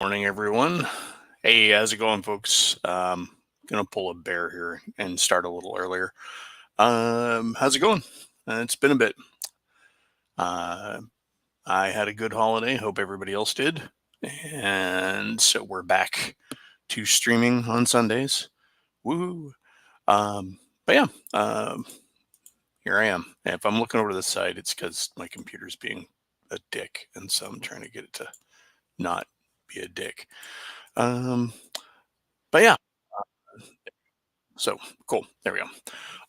Morning, everyone. Hey, how's it going, folks? Gonna pull a bear here and start a little earlier. How's it going? It's been a bit. Uh, I had a good holiday. Hope everybody else did. And so we're back to streaming on Sundays. Woo! But yeah, here I am. And if I'm looking over to the side, it's because my computer's being a dick, and so I'm trying to get it to not be a dick. Um, but yeah. So cool. There we go.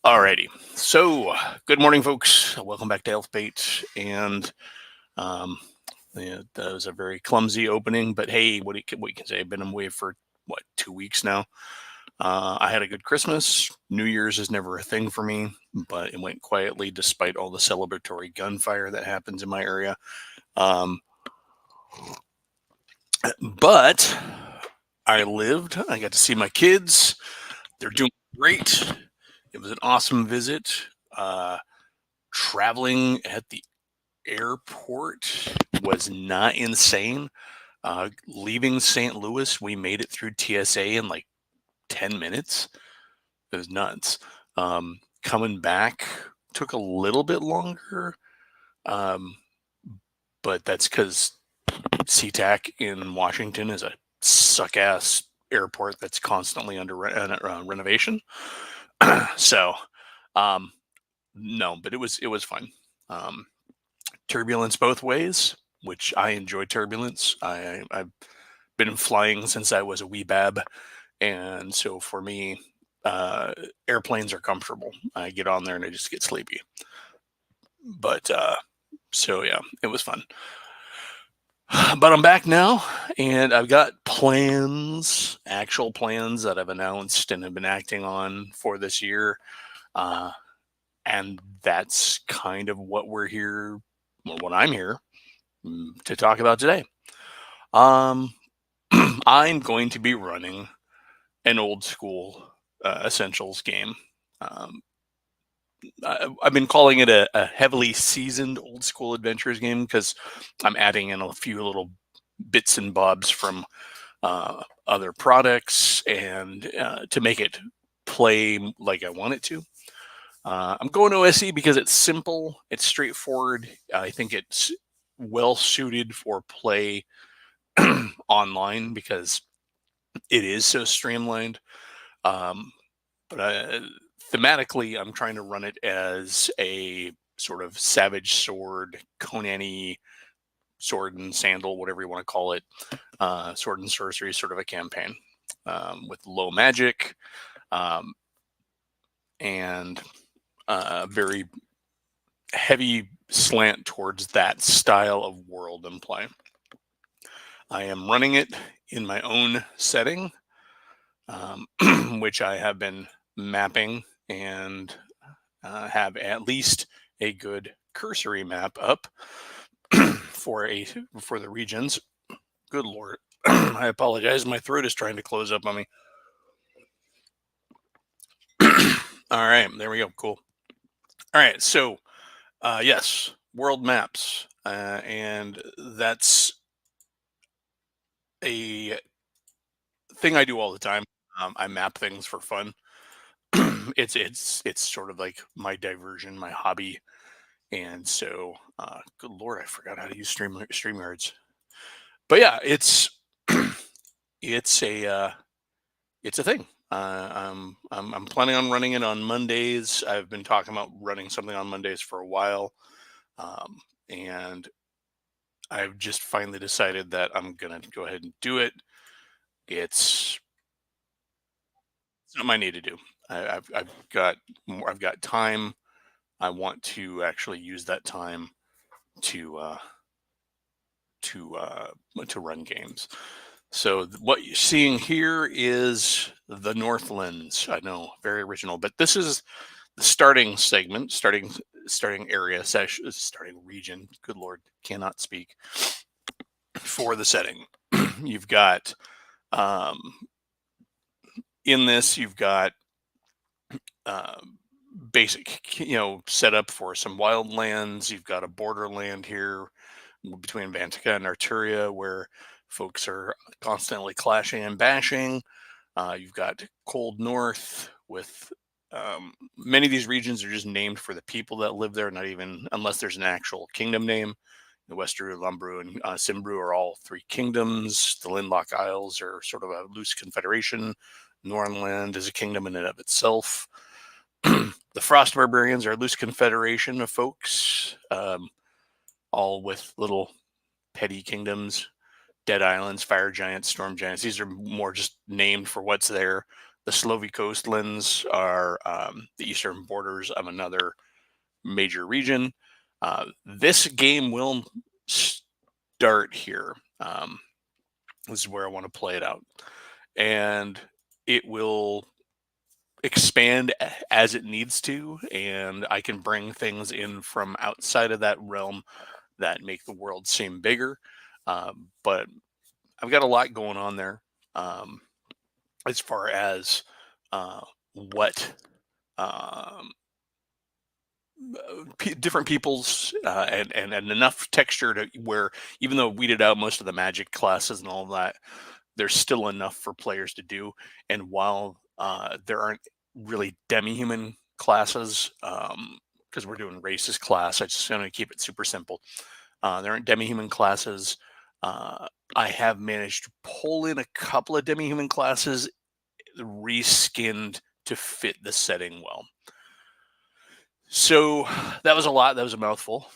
Alrighty. So good morning, folks. Welcome back to Elfbait. And um, yeah, that was a very clumsy opening, but hey, what you can say? I've been away for 2 weeks now. I had a good Christmas. New Year's is never a thing for me, but it went quietly despite all the celebratory gunfire that happens in my area. But I lived. I got to see my kids. They're doing great. It was an awesome visit. Traveling at the airport was not insane. Leaving St. Louis, we made it through TSA in like 10 minutes. It was nuts. Coming back took a little bit longer, um, but that's because SeaTac in Washington is a suck ass airport that's constantly under renovation. So, um, no, but it was fun. Um, Turbulence both ways, which I enjoy turbulence. I've been flying since I was a wee bab, and so for me, airplanes are comfortable. I get on there and I just get sleepy. But so yeah, it was fun. But I'm back now, and I've got plans, actual plans that I've announced and have been acting on for this year. Uh, and that's kind of what we're here, or what I'm here to talk about today. Um, I'm going to be running an old school Essentials game. Um, I've been calling it a heavily seasoned old school adventures game because I'm adding in a few little bits and bobs from other products and to make it play like I want it to. I'm going OSE because it's simple, it's straightforward. I think it's well suited for play online because it is so streamlined. Um, but thematically, I'm trying to run it as a sort of Savage Sword, Conan-y sword and sandal, whatever you want to call it, sword and sorcery sort of a campaign with low magic um, and very heavy slant towards that style of world and play. I am running it in my own setting, which I have been mapping and have at least a good cursory map up for the regions. Good lord, I apologize. My throat is trying to close up on me. All right, there we go. Cool. All right, so yes, world maps, and that's a thing I do all the time. I map things for fun. It's sort of like my diversion, my hobby, and so good lord, I forgot how to use Streamyards. But yeah, it's a thing. I'm planning on running it on Mondays. I've been talking about running something on Mondays for a while, and I've just finally decided that I'm gonna go ahead and do it. It's something I need to do. I've got time. I want to actually use that time to to uh, to run games. So what you're seeing here is the Northlands. I know, very original, but this is the starting segment, starting area, starting region. Good lord, cannot speak for the setting. You've got um, in this, you've got um, basic, setup for some wildlands. You've got a borderland here between Vantica and Arturia, where Folks are constantly clashing and bashing. You've got Cold North with many of these regions are just named for the people that live there, not even unless there's an actual kingdom name. The Westeru, Lumbru, and Simbru are all three kingdoms. The Lindlock Isles are sort of a loose confederation. Nornland is a kingdom in and of itself. The Frost Barbarians are a loose confederation of folks, all with little petty kingdoms. Dead Islands, Fire Giants, Storm Giants. These are more just named for what's there. The Slovy coastlands are the eastern borders of another major region. This game will start here. This is where I want to play it out. And it will expand as it needs to. And I can bring things in from outside of that realm that make the world seem bigger. But I've got a lot going on there as far as what different people's and enough texture to where even though we weeded out most of the magic classes and all of that, there's still enough for players to do. And while there aren't really demi-human classes, because we're doing racist class, I just going to keep it super simple. There aren't demi-human classes. I have managed to pull in a couple of demi-human classes, reskinned to fit the setting well. So that was a lot. That was a mouthful.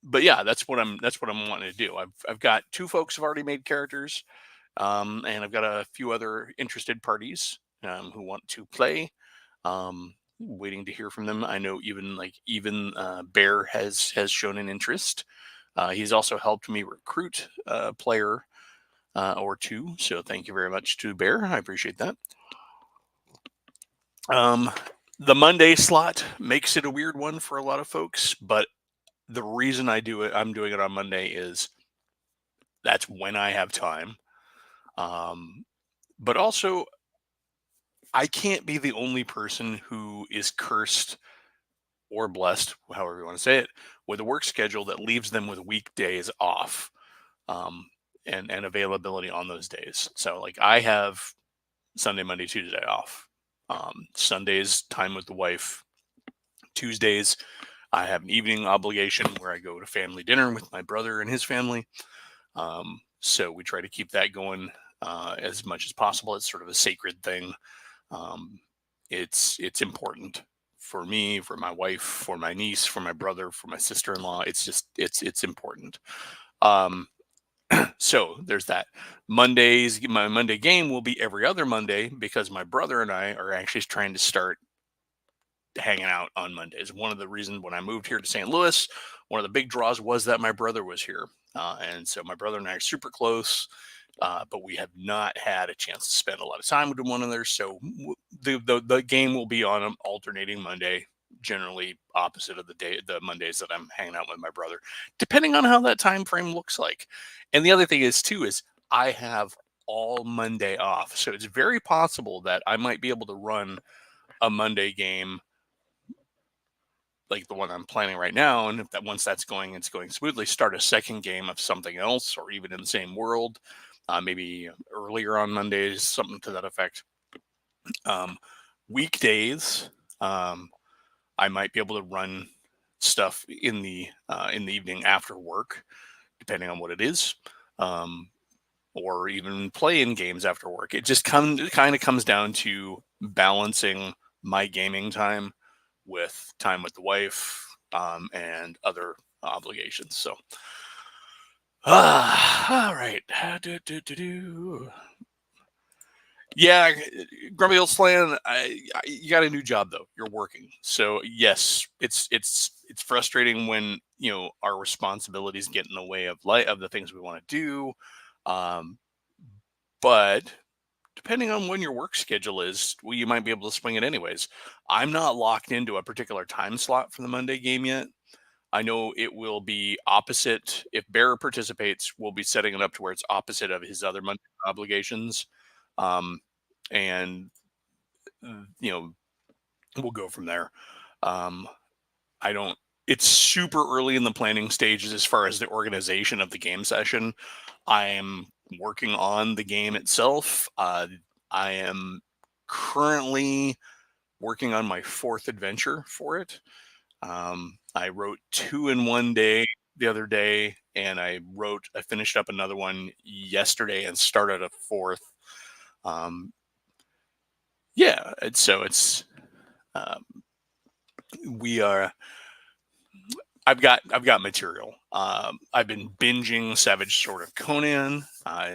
But yeah, that's what I'm wanting to do. I've got 2 folks have already made characters, and I've got a few other interested parties who want to play. Waiting to hear from them. I know even Bear has shown an interest. He's also helped me recruit a player or 2. So thank you very much to Bear. I appreciate that. The Monday slot makes it a weird one for a lot of folks, but the reason I'm doing it on Monday is that's when I have time. But also, I can't be the only person who is cursed or blessed, however you want to say it, with a work schedule that leaves them with weekdays off and availability on those days. So, like, I have Sunday, Monday, Tuesday off. Sundays, time with the wife. Tuesdays, I have an evening obligation where I go to family dinner with my brother and his family. So we try to keep that going as much as possible. It's sort of a sacred thing. It's important for me, for my wife, for my niece, for my brother, for my sister-in-law. It's important. So there's that. My Monday game will be every other Monday because my brother and I are actually trying to start hanging out on Mondays. One of the reasons when I moved here to St. Louis, one of the big draws was that my brother was here. And so my brother and I are super close, but we have not had a chance to spend a lot of time with one another. So the game will be on an alternating Monday, generally opposite of the Mondays that I'm hanging out with my brother, depending on how that time frame looks like. And the other thing is too, is I have all Monday off. So it's very possible that I might be able to run a Monday game like the one I'm planning right now, and if that once that's going, it's going smoothly, start a second game of something else, or even in the same world, maybe earlier on Mondays, something to that effect. Weekdays, I might be able to run stuff in the evening after work, depending on what it is, or even play in games after work. It just kind of comes down to balancing my gaming time with time with the wife and other obligations. So, all right. Yeah, Grumpy Old Slan, you got a new job though. You're working, so yes, it's frustrating when our responsibilities get in the way of the things we want to do, but depending on when your work schedule is, well, you might be able to swing it anyways. I'm not locked into a particular time slot for the Monday game yet. I know it will be opposite. If Bear participates, we'll be setting it up to where it's opposite of his other Monday obligations. And, we'll go from there. I don't, it's super early in the planning stages as far as the organization of the game session. I am working on the game itself. I am currently working on my fourth adventure for it. I wrote two in one day the other day, and I finished up another one yesterday and started a fourth. Um, yeah, um, we are. I've got material. I've been binging Savage Sword of Conan,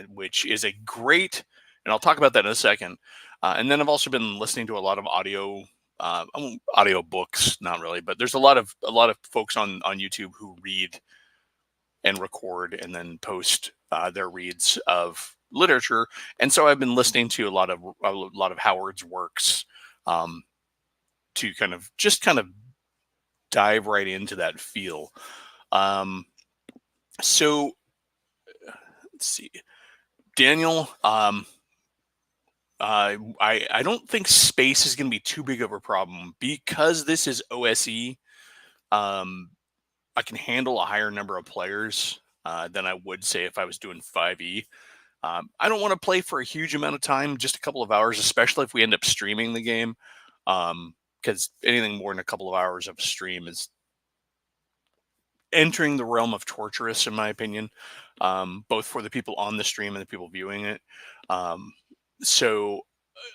which is a great, and I'll talk about that in a second. And then I've also been listening to a lot of audio books, not really, but there's a lot of folks on YouTube who read and record and then post their reads of literature, and so I've been listening to a lot of Howard's works um, to kind of dive right into that feel. Um, so let's see, Daniel. I don't think space is going to be too big of a problem because this is OSE. Um, I can handle a higher number of players than I would say if I was doing 5e. I don't want to play for a huge amount of time, just a couple of hours, especially if we end up streaming the game. Because anything more than a couple of hours of stream is entering the realm of torturous, in my opinion, both for the people on the stream and the people viewing it. Um, so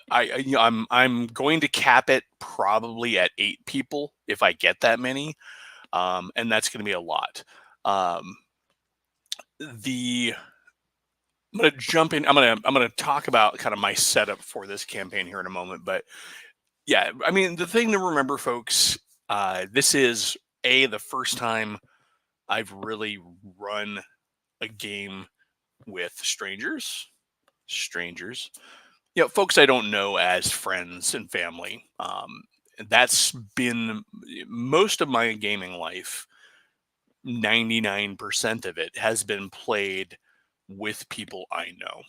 I'm going to cap it probably at 8 people if I get that many, and that's going to be a lot. Um, the I'm going to jump in. I'm going to talk about kind of my setup for this campaign here in a moment, but yeah, I mean the thing to remember, folks, this is the first time I've really run a game with strangers, folks I don't know as friends and family. That's been most of my gaming life. 99% of it has been played with people I know,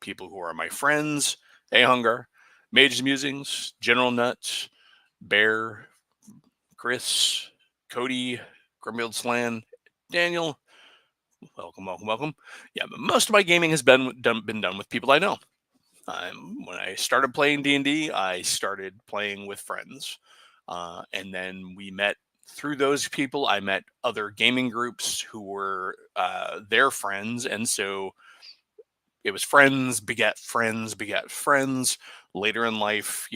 people who are my friends. Hey, Hunger, Mage's Musings, General Nuts, Bear, Chris, Cody, Grumfield Slan, Daniel. Welcome, welcome, welcome. Yeah, but most of my gaming has been done with people I know. When I started playing D&D, I started playing with friends, and then we met through those people. I met other gaming groups who were their friends, and so it was friends beget friends beget friends. Later in life,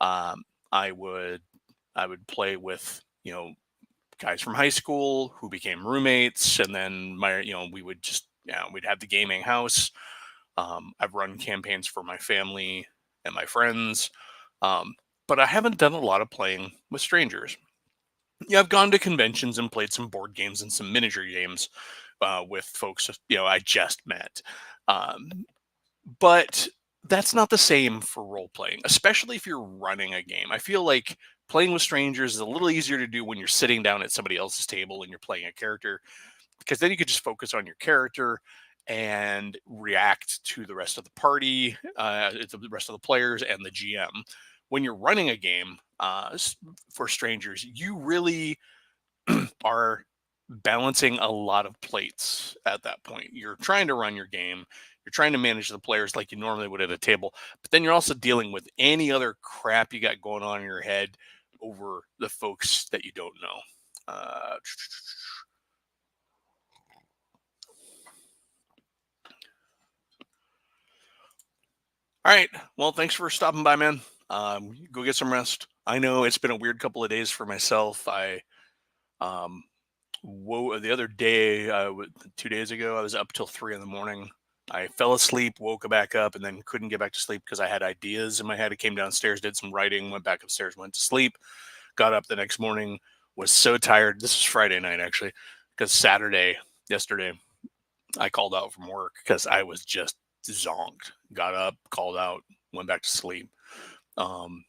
um, I would I would play with guys from high school who became roommates, and then we would just we'd have the gaming house. I've run campaigns for my family and my friends, um, but I haven't done a lot of playing with strangers. Yeah, I've gone to conventions and played some board games and some miniature games with folks I just met, um, but that's not the same for role playing, especially if you're running a game. I feel like playing with strangers is a little easier to do when you're sitting down at somebody else's table and you're playing a character, because then you could just focus on your character and react to the rest of the party, the rest of the players, and the GM. When you're running a game for strangers, you really are balancing a lot of plates at that point. You're trying to run your game, you're trying to manage the players like you normally would at a table, but then you're also dealing with any other crap you got going on in your head over the folks that you don't know. Uh, All right. Well, thanks for stopping by, man. Go get some rest. I know it's been a weird couple of days for myself. I um, the other day, 2 days ago, I was up till 3 in the morning. I fell asleep, woke back up, and then couldn't get back to sleep because I had ideas in my head. I came downstairs, did some writing, went back upstairs, went to sleep. Got up the next morning, was so tired. This was Friday night, actually, because yesterday, I called out from work because I was just zonked. Got up, called out, went back to sleep. Um,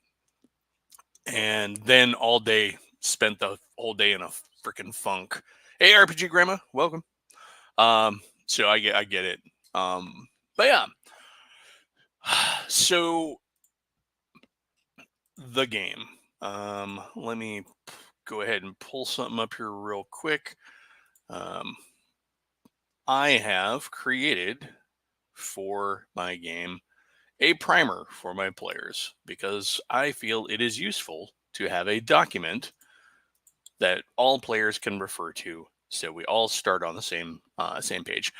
and then all day, spent the whole day in a freaking funk. Hey, RPG Grandma, welcome. So I get it. But yeah, so the game. Let me go ahead and pull something up here real quick. I have created for my game a primer for my players because I feel it is useful to have a document that all players can refer to, so we all start on the same page.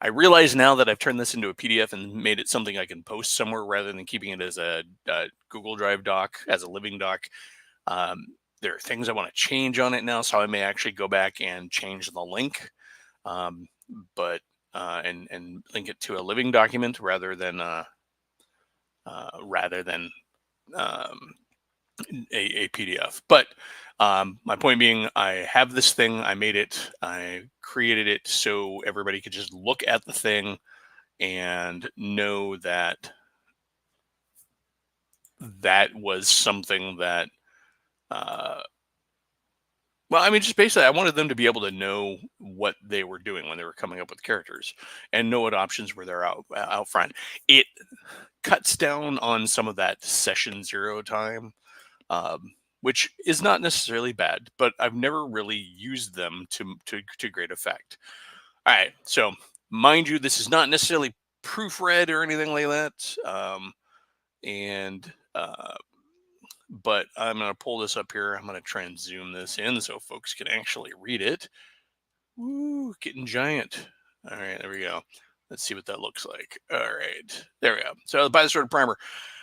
I realize now that I've turned this into a PDF and made it something I can post somewhere rather than keeping it as a Google Drive doc, as a living doc. There are things I want to change on it now, so I may actually go back and change the link, but link it to a living document rather than a PDF. But my point being, I have this thing, I made it, I created it so everybody could just look at the thing and know that that was something that, well, I mean, just basically, I wanted them to be able to know what they were doing when they were coming up with characters and know what options were there out front. It cuts down on some of that session zero time, which is not necessarily bad, but I've never really used them to great effect. All right, so mind you, this is not necessarily proofread or anything like that, but I'm going to pull this up here. I'm going to try and zoom this in so folks can actually read it. Woo, getting giant. All right, there we go. Let's see what that looks like. All right, there we go. So by the sword primer.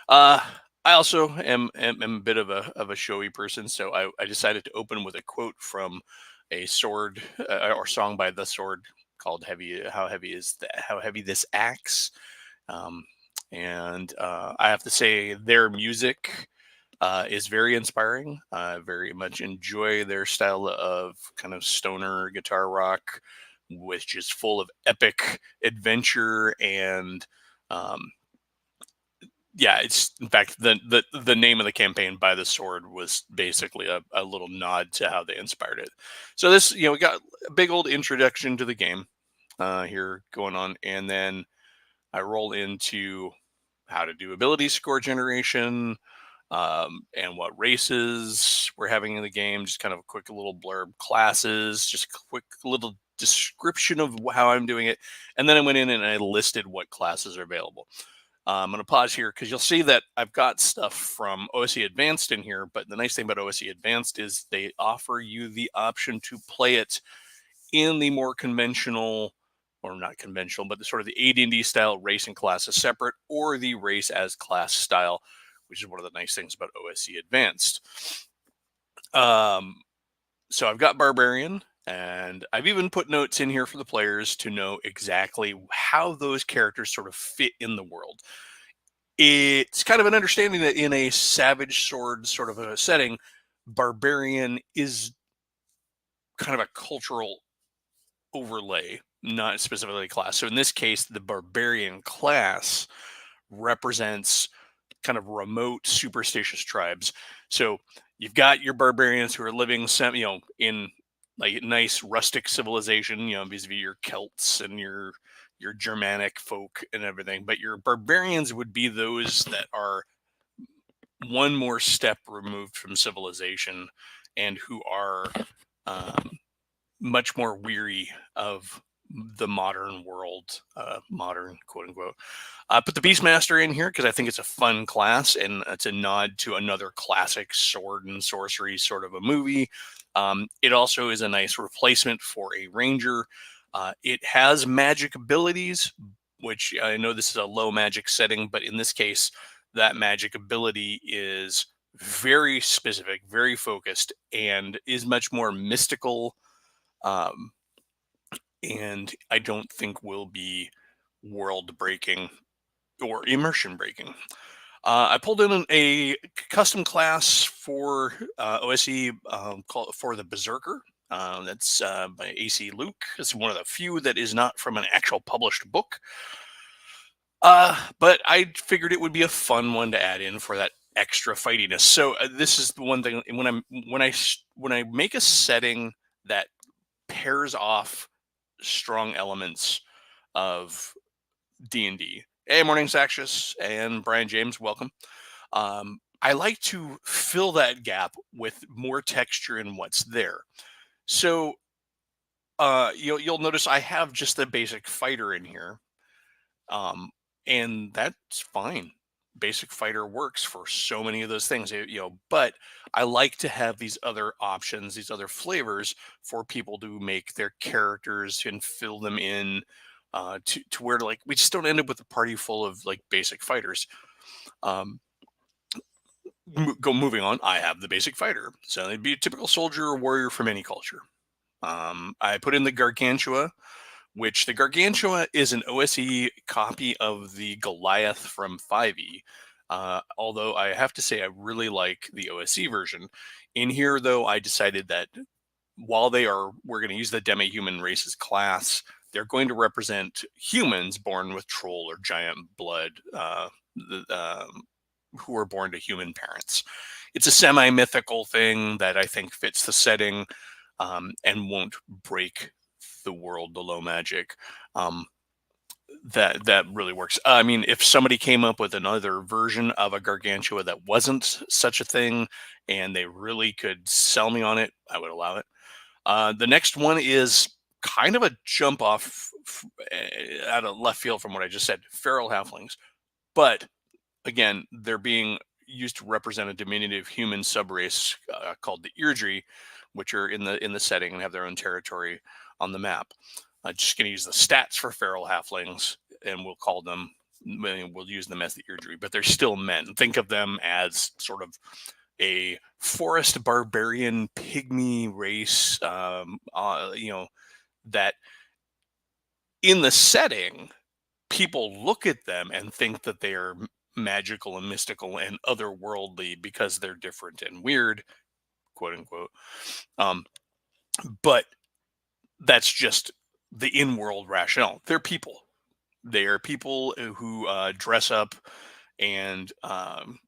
I also am a bit of a showy person, so I decided to open with a quote from a sword or song by The Sword called "Heavy." How heavy is that? How heavy this axe? And I have to say, their music is very inspiring. I very much enjoy their style of kind of stoner guitar rock, which is full of epic adventure and yeah, it's in fact the name of the campaign, By the Sword, was basically a little nod to how they inspired it. So this, we got a big old introduction to the game here going on, and then I roll into how to do ability score generation, and what races we're having in the game. Just kind of a quick little blurb, classes, just a quick little description of how I'm doing it, and then I went in and I listed what classes are available. I'm going to pause here because you'll see that I've got stuff from OSE Advanced in here, but the nice thing about OSE Advanced is they offer you the option to play it in the more conventional, or not conventional, but the sort of the AD&D style racing classes separate, or the race as class style, which is one of the nice things about OSE Advanced. So I've got Barbarian, and I've even put notes in here for the players to know exactly how those characters sort of fit in the world. It's kind of an understanding that in a Savage Sword sort of a setting, Barbarian is kind of a cultural overlay, not specifically a class. So in this case, the Barbarian class represents kind of remote superstitious tribes. So you've got your barbarians who are living in like nice rustic civilization, vis-a-vis your Celts and your Germanic folk and everything. But your barbarians would be those that are one more step removed from civilization and who are much more weary of the modern world, modern quote unquote. Put the Beastmaster in here because I think it's a fun class and it's a nod to another classic sword and sorcery sort of a movie. It also is a nice replacement for a ranger. It has magic abilities, which I know this is a low magic setting, but in this case, that magic ability is very specific, very focused, and is much more mystical. And I don't think will be world breaking or immersion breaking. I pulled in a custom class for OSE called for the Berserker. That's by AC Luke. It's one of the few that is not from an actual published book. But I figured it would be a fun one to add in for that extra fightiness. So this is the one thing when I make a setting that pairs off strong elements of D&D. Hey, morning, Saxious and Brian James, welcome. I like to fill that gap with more texture in what's there. So you'll notice I have just the basic fighter in here, um, and that's fine. Basic fighter works for so many of those things, but I like to have these other options, these other flavors for people to make their characters and fill them in, to where like we just don't end up with a party full of like basic fighters. Um, moving on, I have the basic fighter, so it'd be a typical soldier or warrior from any culture. I put in the Gargantua, which the Gargantua is an OSE copy of the Goliath from 5e. Although I have to say, I really like the OSE version. In here, though, I decided that while we're going to use the demi-human races class, they're going to represent humans born with troll or giant blood, the, who are born to human parents. It's a semi-mythical thing that I think fits the setting, and won't break the world, the low magic. Um, that really works. I mean, if somebody came up with another version of a Gargantua that wasn't such a thing, and they really could sell me on it, I would allow it. The next one is kind of a jump off out of left field from what I just said. Feral halflings, but again, they're being used to represent a diminutive human subrace called the Eardry, which are in the setting and have their own territory on the map. Just going to use the stats for feral halflings, and we'll use them as the Eardry, but they're still men. Think of them as sort of a forest barbarian pygmy race, that in the setting people look at them and think that they are magical and mystical and otherworldly because they're different and weird, quote unquote. Um, but that's just the in-world rationale. They're people. They are people who dress up and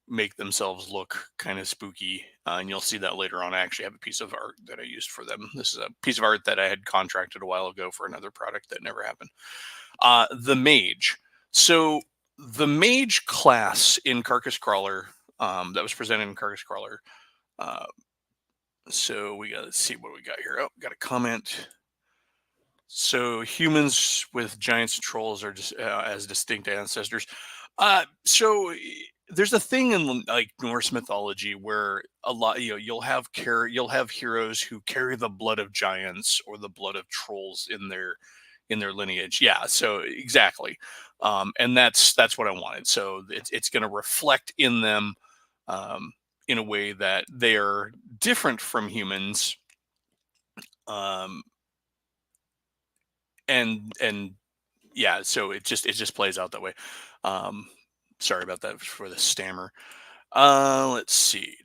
make themselves look kind of spooky. And you'll see that later on. I actually have a piece of art that I used for them. This is a piece of art that I had contracted a while ago for another product that never happened. The mage. So the mage class in Carcass Crawler, that was presented in Carcass Crawler. So let's see what we got here. Oh, got a comment. So humans with giants and trolls are just as distinct ancestors. So there's a thing in like Norse mythology where a lot, you'll have heroes who carry the blood of giants or the blood of trolls in their lineage. Yeah, so exactly, and that's what I wanted. So it's going to reflect in them, in a way that they are different from humans, um, and yeah, so it just plays out that way. Um, sorry about that for the stammer. Let's see.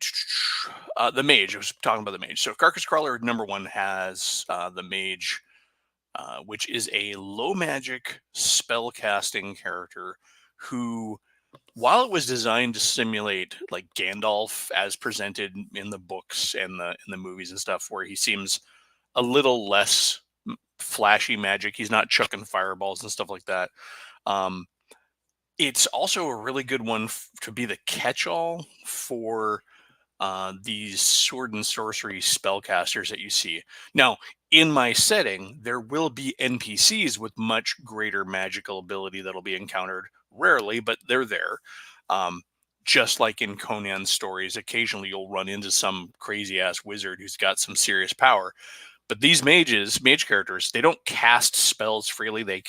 The mage. I was talking about the mage. So Carcass Crawler number one has the mage, which is a low magic spell casting character who, while it was designed to simulate like Gandalf as presented in the books and the movies and stuff, where he seems a little less flashy magic. He's not chucking fireballs and stuff like that. Um, it's also a really good one to be the catch-all for these sword and sorcery spellcasters that you see. Now, in my setting, there will be NPCs with much greater magical ability that'll be encountered rarely, but they're there. Um, just like in Conan's stories, occasionally you'll run into some crazy ass wizard who's got some serious power. But these mage characters, they don't cast spells freely. They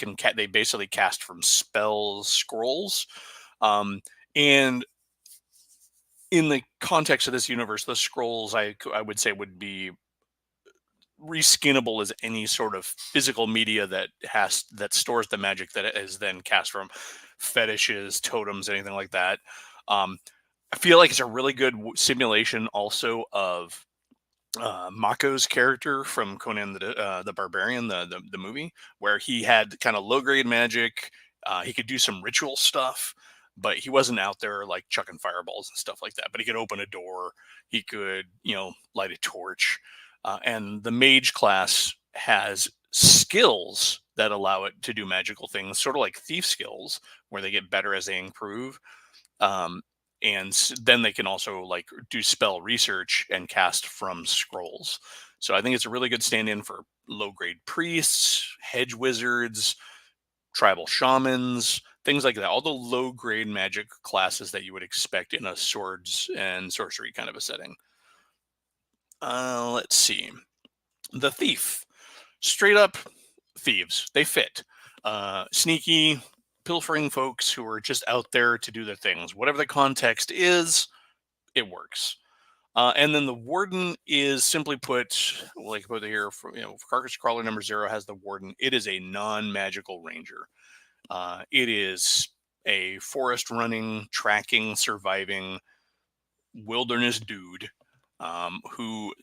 basically cast from spell scrolls, um, and in the context of this universe, the scrolls I would say would be reskinnable as any sort of physical media that stores the magic that is then cast from fetishes, totems, anything like that. Um, I feel like it's a really good simulation also of Mako's character from Conan the Barbarian, the movie, where he had kind of low grade magic. He could do some ritual stuff, but he wasn't out there like chucking fireballs and stuff like that. But he could open a door. He could, light a torch. And the mage class has skills that allow it to do magical things, sort of like thief skills, where they get better as they improve. Um, and then they can also like do spell research and cast from scrolls. So I think it's a really good stand-in for low-grade priests, hedge wizards, tribal shamans, things like that. All the low-grade magic classes that you would expect in a swords and sorcery kind of a setting. Let's see. The thief, straight up thieves. They fit. Sneaky, pilfering folks who are just out there to do their things. Whatever the context is, it works. And then the warden is simply put, like put here, for, Carcass Crawler number 0 has the warden. It is a non-magical ranger. It is a forest running, tracking, surviving wilderness dude who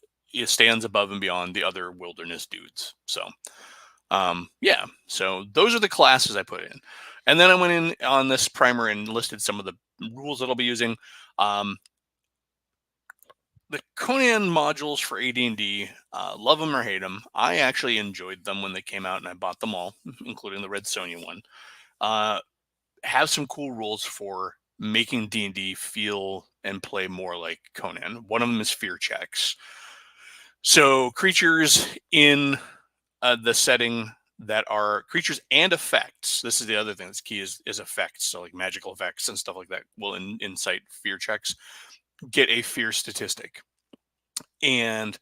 stands above and beyond the other wilderness dudes. So, yeah. So those are the classes I put in, and then I went in on this primer and listed some of the rules that I'll be using. The Conan modules for AD&D, love them or hate them. I actually enjoyed them when they came out, and I bought them all, including the Red Sonja one. Have some cool rules for making D&D feel and play more like Conan. One of them is fear checks. So creatures in the setting that are creatures and effects. This is the other thing that's key is effects. So like magical effects and stuff like that will incite fear checks. Get a fear statistic. And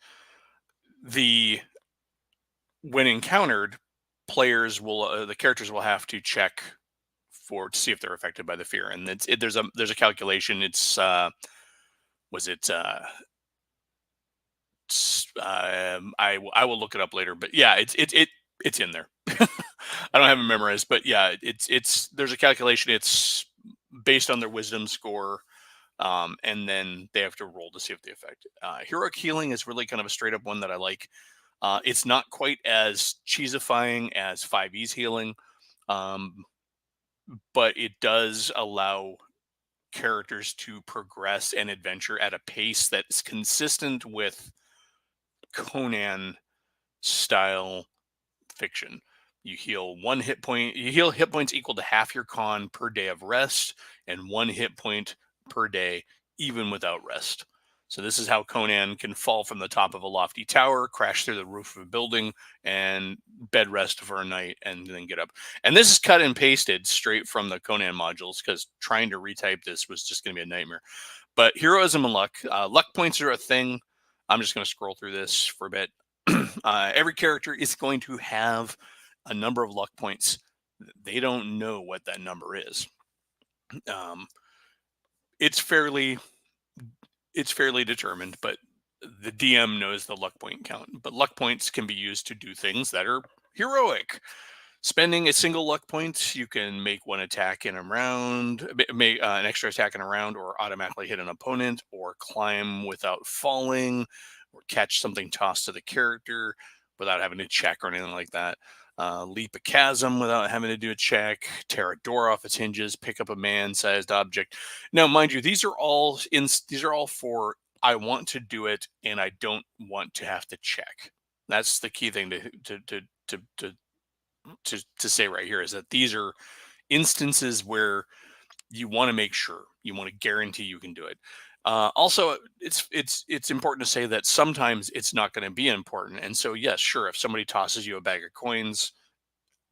when encountered, players will the characters will have to check to see if they're affected by the fear. And there's a calculation. It's was it I will look it up later, but yeah, it's in there. I don't have it memorized, but yeah, there's a calculation. It's based on their wisdom score, and then they have to roll to see if they affect. Heroic healing is really kind of a straight up one that I like. It's not quite as cheesifying as 5e's healing, but it does allow characters to progress and adventure at a pace that's consistent with Conan style fiction. You heal 1 hit point. You heal hit points equal to half your con per day of rest, and 1 hit point per day, even without rest. So this is how Conan can fall from the top of a lofty tower, crash through the roof of a building, and bed rest for a night, and then get up. And this is cut and pasted straight from the Conan modules, because trying to retype this was just going to be a nightmare. But heroism and luck. Luck points are a thing. I'm just going to scroll through this for a bit. Every character is going to have a number of luck points. They don't know what that number is. It's fairly determined, but the DM knows the luck point count. But luck points can be used to do things that are heroic. Spending a single luck point, you can make one attack in a round, make an extra attack in a round, or automatically hit an opponent, or climb without falling, or catch something tossed to the character without having to check or anything like that. Leap a chasm without having to do a check, tear a door off its hinges, pick up a man-sized object. Now, mind you, these are all for I want to do it and I don't want to have to check. That's the key thing to say right here, is that these are instances where you want to make sure, you want to guarantee you can do it. Also, it's important to say that sometimes it's not going to be important, and so yes, sure, if somebody tosses you a bag of coins,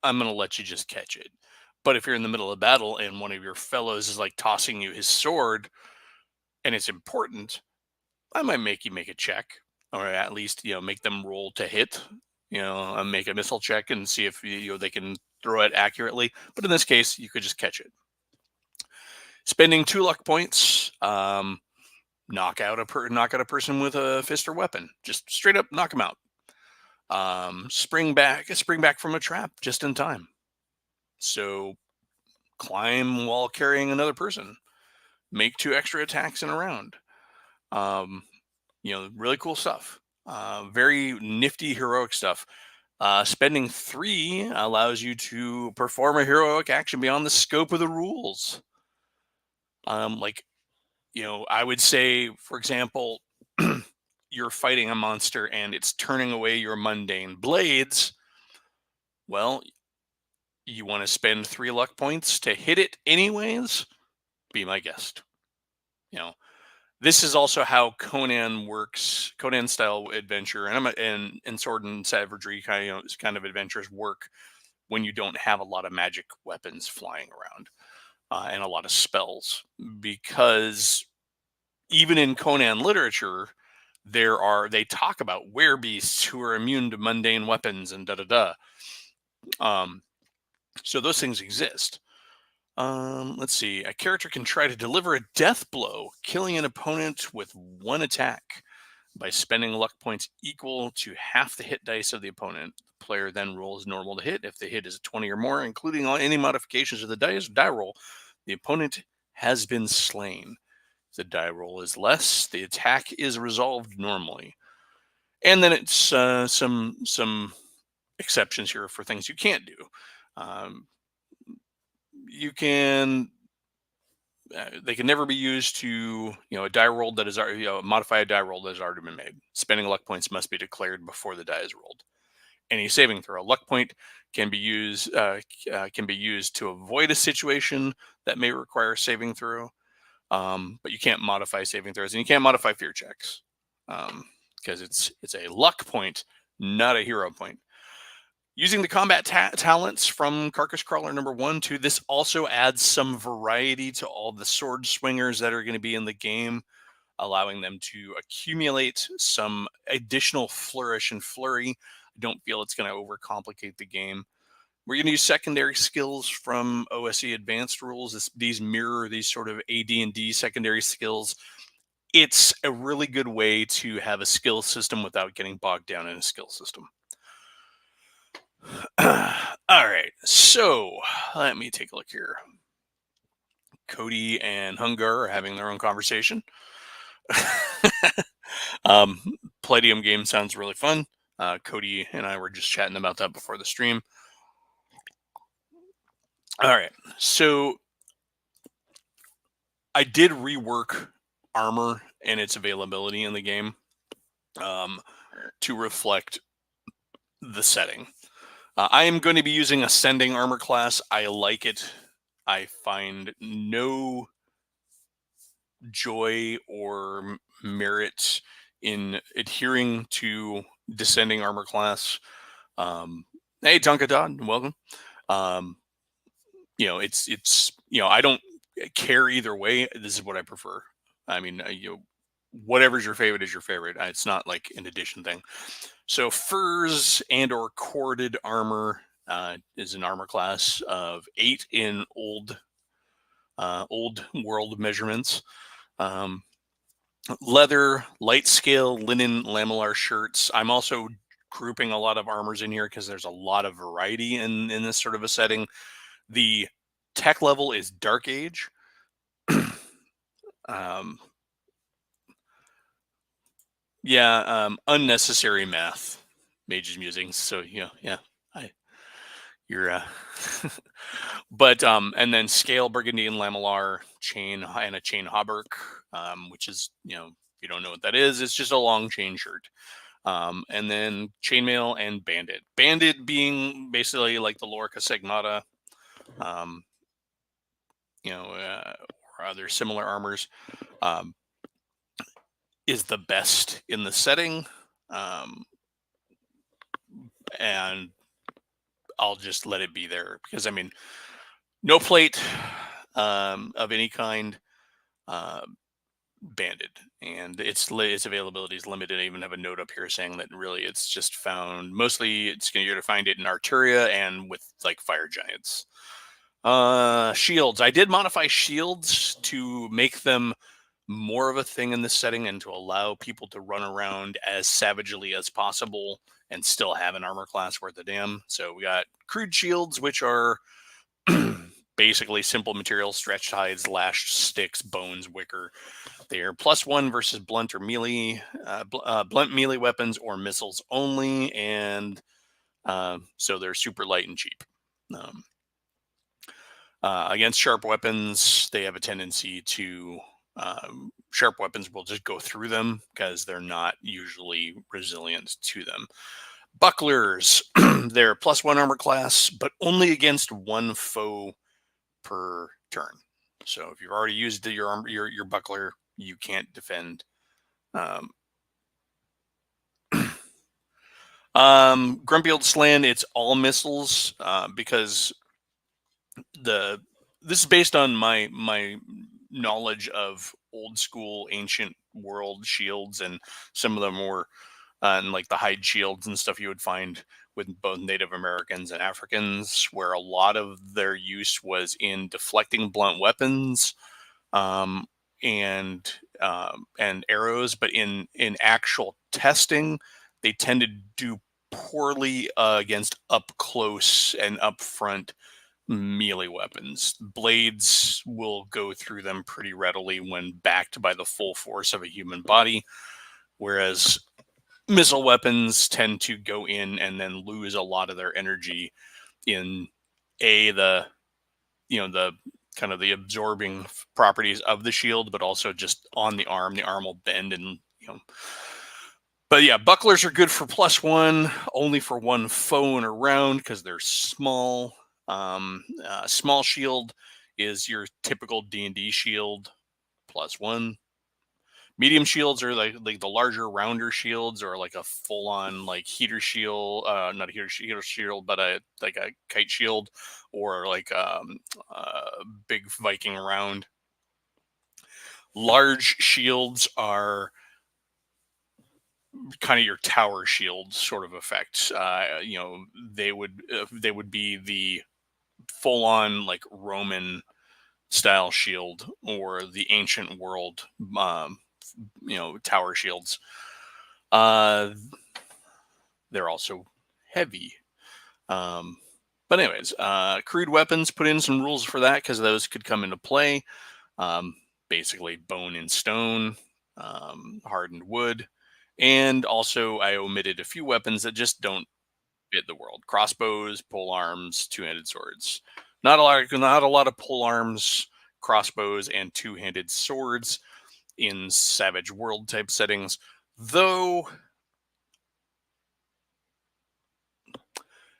I'm going to let you just catch it. But if you're in the middle of battle and one of your fellows is like tossing you his sword, and it's important, I might make you make a check, or at least make them roll to hit. Make a missile check and see if they can throw it accurately. But in this case, you could just catch it. Spending 2 luck points, knock out a person with a fist or weapon. Just straight up knock them out. Spring back from a trap just in time. So climb while carrying another person. Make 2 extra attacks in a round. Really cool stuff. Very nifty heroic stuff. Spending 3 allows you to perform a heroic action beyond the scope of the rules. I would say, for example, you're fighting a monster and it's turning away your mundane blades. Well, you want to spend 3 luck points to hit it anyways? Be my guest. This is also how Conan works, Conan style adventure, and sword and savagery kind of adventures work when you don't have a lot of magic weapons flying around and a lot of spells, because even in Conan literature, they talk about werebeasts who are immune to mundane weapons and da da da. So those things exist. Let's see. A character can try to deliver a death blow, killing an opponent with one attack by spending luck points equal to half the hit dice of the opponent. The player then rolls normal to hit. If the hit is a 20 or more, including any modifications of the die roll, the opponent has been slain. If the die roll is less, the attack is resolved normally. And then it's some exceptions here for things you can't do. You can they can never be used to a die roll that is modify a die roll that has already been made. Spending luck points must be declared before the die is rolled. Any saving throw, luck point can be used to avoid a situation that may require saving throw, but you can't modify saving throws, and you can't modify fear checks because it's a luck point, not a hero point. Using the combat talents from Carcass Crawler number 1, 2, this also adds some variety to all the sword swingers that are going to be in the game, allowing them to accumulate some additional flourish and flurry. I don't feel it's going to overcomplicate the game. We're going to use secondary skills from OSE Advanced Rules. These mirror these sort of AD&D secondary skills. It's a really good way to have a skill system without getting bogged down in a skill system. All right, so let me take a look here. Cody and Hungar are having their own conversation. Palladium game sounds really fun. Cody and I were just chatting about that before the stream. All right, so I did rework armor and its availability in the game to reflect the setting. I am going to be using Ascending Armor class. I like it. I find no joy or merit in adhering to Descending Armor class. Hey, Tonkadon, welcome. It's I don't care either way. This is what I prefer. I mean, whatever's your favorite is your favorite. It's not like an addition thing. So furs and or corded armor is an armor class of 8 in old world measurements. Leather, light scale, linen, lamellar shirts. I'm also grouping a lot of armors in here because there's a lot of variety in this sort of a setting. The tech level is Dark Age. Unnecessary math. Mage's Musings. So but and then scale, burgundy, and lamellar, chain, and a chain hauberk, which is if you don't know what that is, it's just a long chain shirt. And then chainmail and bandit. Bandit being basically like the Lorica Segmata, or other similar armors, is the best in the setting. And I'll just let it be there because no plate of any kind, banded, and its availability is limited. I even have a note up here saying that really it's just found mostly you're going to find it in Arturia and with like fire giants. Shields. I did modify shields to make them more of a thing in this setting and to allow people to run around as savagely as possible and still have an armor class worth a damn. So we got crude shields, which are basically simple materials: stretched hides, lashed sticks, bones, wicker. They are +1 versus blunt or melee, blunt melee weapons or missiles only, and so they're super light and cheap. Against sharp weapons, they have a tendency to sharp weapons will just go through them because they're not usually resilient to them. Bucklers, they're +1 armor class, but only against one foe per turn. So if you've already used your buckler, you can't defend. Grumpy Old Slan, it's all missiles, because this is based on my knowledge of old school ancient world shields, and some of them were and like the hide shields and stuff you would find with both Native Americans and Africans, where a lot of their use was in deflecting blunt weapons, um, and arrows, but in actual testing, they tended to do poorly against up close and up front melee weapons. Blades will go through them pretty readily when backed by the full force of a human body, whereas missile weapons tend to go in and then lose a lot of their energy in the kind of the absorbing properties of the shield, but also just on the arm. The arm will bend, and But yeah, bucklers are good for +1, only for one foe in a round because they're small. Small shield is your typical D&D shield, +1. Medium shields are like the larger, rounder shields, or like a full-on like heater shield, not a heater shield, but a kite shield, or like big Viking round. Large shields are kind of your tower shield sort of effect. They would be the full-on like Roman style shield, or the ancient world tower shields. They're also heavy. But anyways, crude weapons, put in some rules for that because those could come into play. Basically bone and stone, hardened wood, and also I omitted a few weapons that just don't fit the world: crossbows, pole arms, two-handed swords. Not a lot of pole arms, crossbows, and two-handed swords in Savage World type settings, though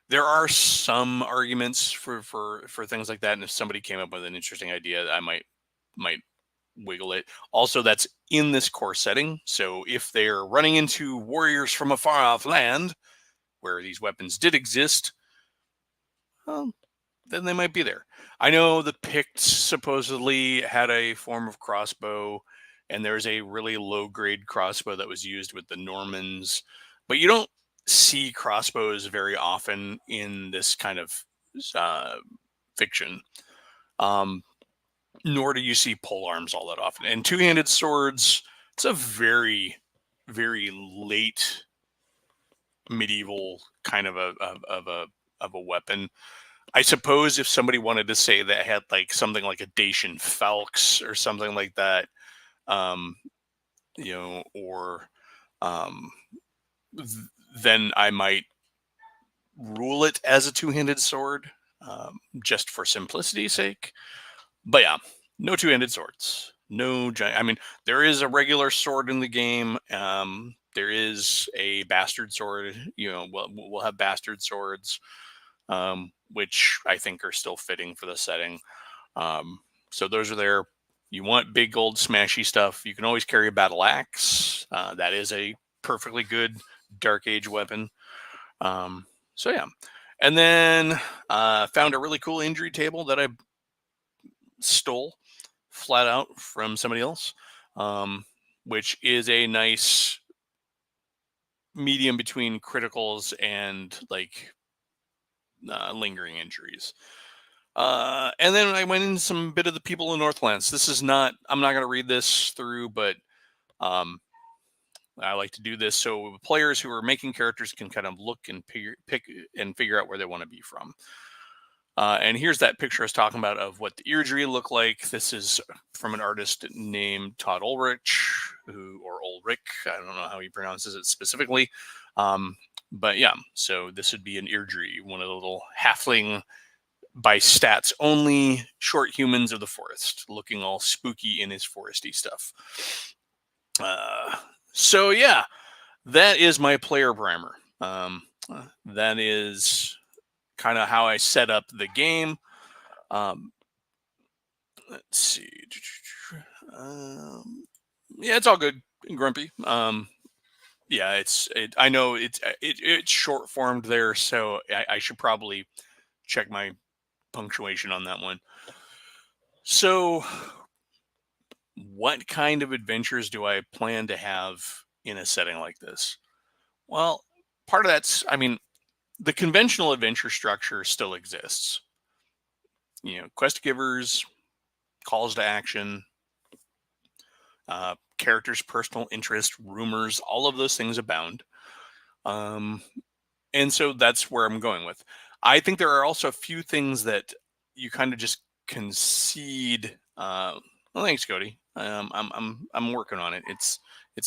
there are some arguments for things like that. And if somebody came up with an interesting idea, I might wiggle it. Also, that's in this core setting. So if they're running into warriors from a far off land where these weapons did exist, well, then they might be there. I know the Picts supposedly had a form of crossbow, and there's a really low grade crossbow that was used with the Normans, but you don't see crossbows very often in this kind of fiction. Nor do you see pole arms all that often. And two-handed swords, it's a very, very late medieval kind of a weapon. I suppose if somebody wanted to say that had like something like a Dacian falx or something like that, or then I might rule it as a two-handed sword, just for simplicity's sake. But yeah, no two-handed swords. No giant. I mean, there is a regular sword in the game. There is a bastard sword. We'll have bastard swords, which I think are still fitting for the setting. So those are there. You want big old smashy stuff, you can always carry a battle axe. That is a perfectly good Dark Age weapon. So yeah. And then found a really cool injury table that I stole flat out from somebody else, which is a nice medium between criticals and like lingering injuries. And then I went into some bit of the people in Northlands. I'm not going to read this through, but I like to do this so players who are making characters can kind of look and pick and figure out where they want to be from. And here's that picture I was talking about of what the Eardry look like. This is from an artist named Todd Ulrich, or Ulrich. I don't know how he pronounces it specifically. But yeah, so this would be an Eardry, one of the little halfling by stats only short humans of the forest, looking all spooky in his foresty stuff. So yeah, that is my player primer. That is kind of how I set up the game. Let's see. Yeah, it's all good. Grumpy. Yeah, I know it's short formed there, so I should probably check my punctuation on that one. So, what kind of adventures do I plan to have in a setting like this? Well, part of that's, I mean, the conventional adventure structure still exists. Quest givers, calls to action, characters' personal interest, rumors, all of those things abound. Um, and so that's where I'm going with. I think there are also a few things that you kind of just concede. Well, thanks, Cody. I'm working on it. It's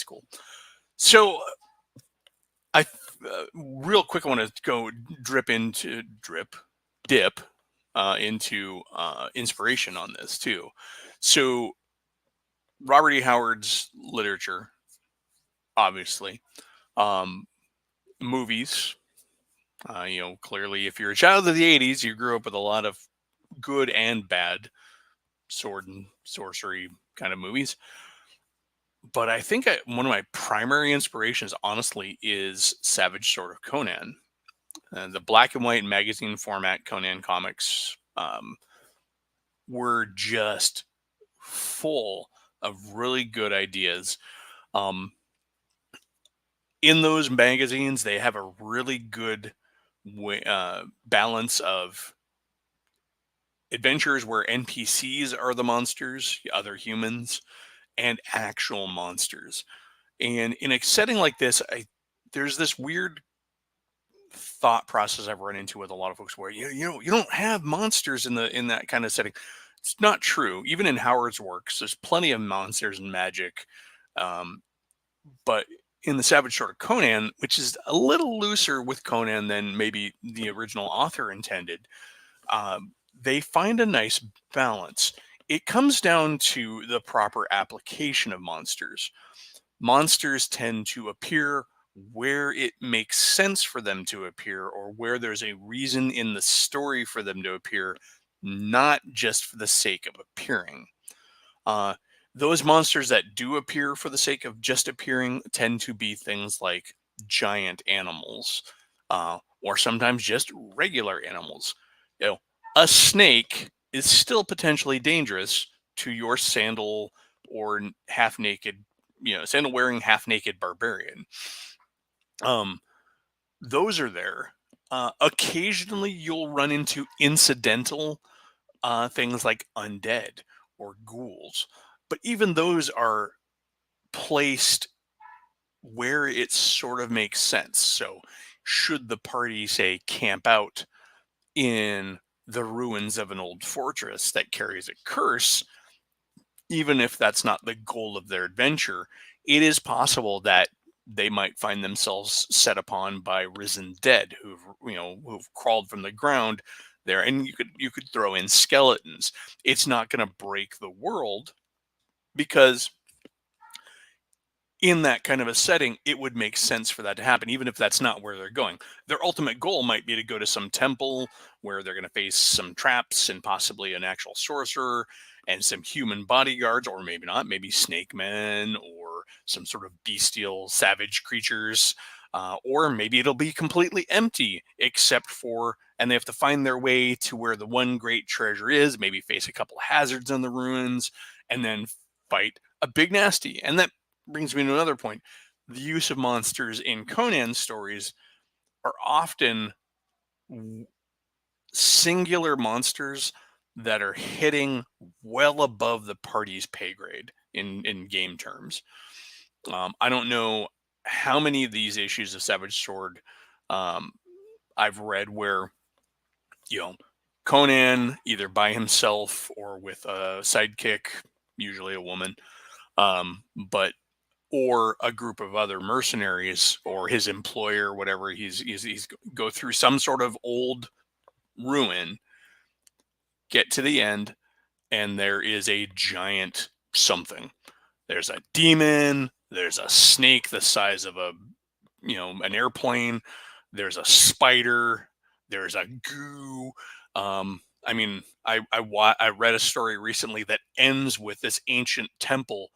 cool. So real quick, I want to go dip into inspiration on this too. So Robert E. Howard's literature, obviously, um, movies. Clearly, if you're a child of the '80s, you grew up with a lot of good and bad sword and sorcery kind of movies. But I think one of my primary inspirations, honestly, is Savage Sword of Conan. The black and white magazine format Conan comics were just full of really good ideas. Um, in those magazines, they have a really good balance of adventures where NPCs are the monsters, other humans, and actual monsters. And in a setting like this, there's this weird thought process I've run into with a lot of folks where you don't have monsters in that kind of setting. It's not true. Even in Howard's works, there's plenty of monsters and magic. Um, but in the Savage Sword of Conan, which is a little looser with Conan than maybe the original author intended, they find a nice balance. It comes down to the proper application of monsters. Monsters tend to appear where it makes sense for them to appear or where there's a reason in the story for them to appear, not just for the sake of appearing. Uh, those monsters that do appear for the sake of just appearing tend to be things like giant animals, or sometimes just regular animals. You know, a snake is still potentially dangerous to your sandal or half naked, sandal wearing half naked barbarian. Um, those are there. Occasionally, you'll run into incidental things like undead or ghouls, but even those are placed where it sort of makes sense. So, should the party, say, camp out in the ruins of an old fortress that carries a curse, even if that's not the goal of their adventure, it is possible that they might find themselves set upon by risen dead who've crawled from the ground there, and you could throw in skeletons. It's not going to break the world because in that kind of a setting, it would make sense for that to happen, even if that's not where they're going. Their ultimate goal might be to go to some temple where they're going to face some traps and possibly an actual sorcerer and some human bodyguards, or maybe not, maybe snake men or some sort of bestial savage creatures. Or maybe it'll be completely empty, except for, and they have to find their way to where the one great treasure is, maybe face a couple hazards in the ruins, and then fight a big nasty. And that brings me to another point. The use of monsters in Conan stories are often singular monsters that are hitting well above the party's pay grade in game terms. I don't know how many of these issues of Savage Sword um, I've read where you know Conan either by himself or with a sidekick, usually a woman, but or a group of other mercenaries or his employer, whatever he's go through some sort of old ruin, get to the end, and there is a giant something. There's a demon. There's a snake the size of an airplane. There's a spider. There's a goo. I mean, I read a story recently that ends with this ancient temple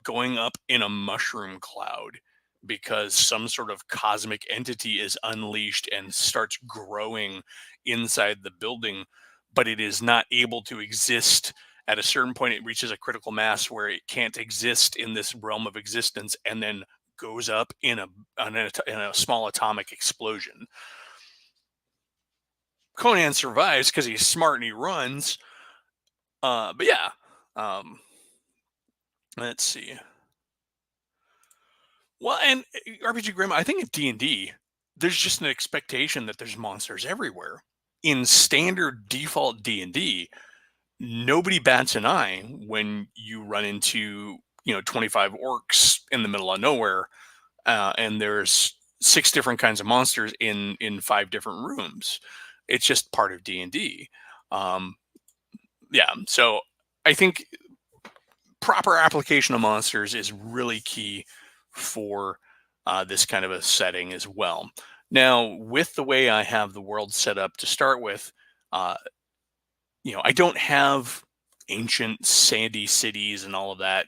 going up in a mushroom cloud because some sort of cosmic entity is unleashed and starts growing inside the building, but it is not able to exist. At a certain point, it reaches a critical mass where it can't exist in this realm of existence, and then goes up in a small atomic explosion. Conan survives because he's smart and he runs. But yeah, um, let's see. Well, and RPG Grandma, I think in D&D, there's just an expectation that there's monsters everywhere. In standard default D&D, nobody bats an eye when you run into 25 orcs in the middle of nowhere, and there's six different kinds of monsters in five different rooms. It's just part of D&D. Um, yeah, so I think proper application of monsters is really key for this kind of a setting as well. Now, with the way I have the world set up to start with, uh, I don't have ancient sandy cities and all of that,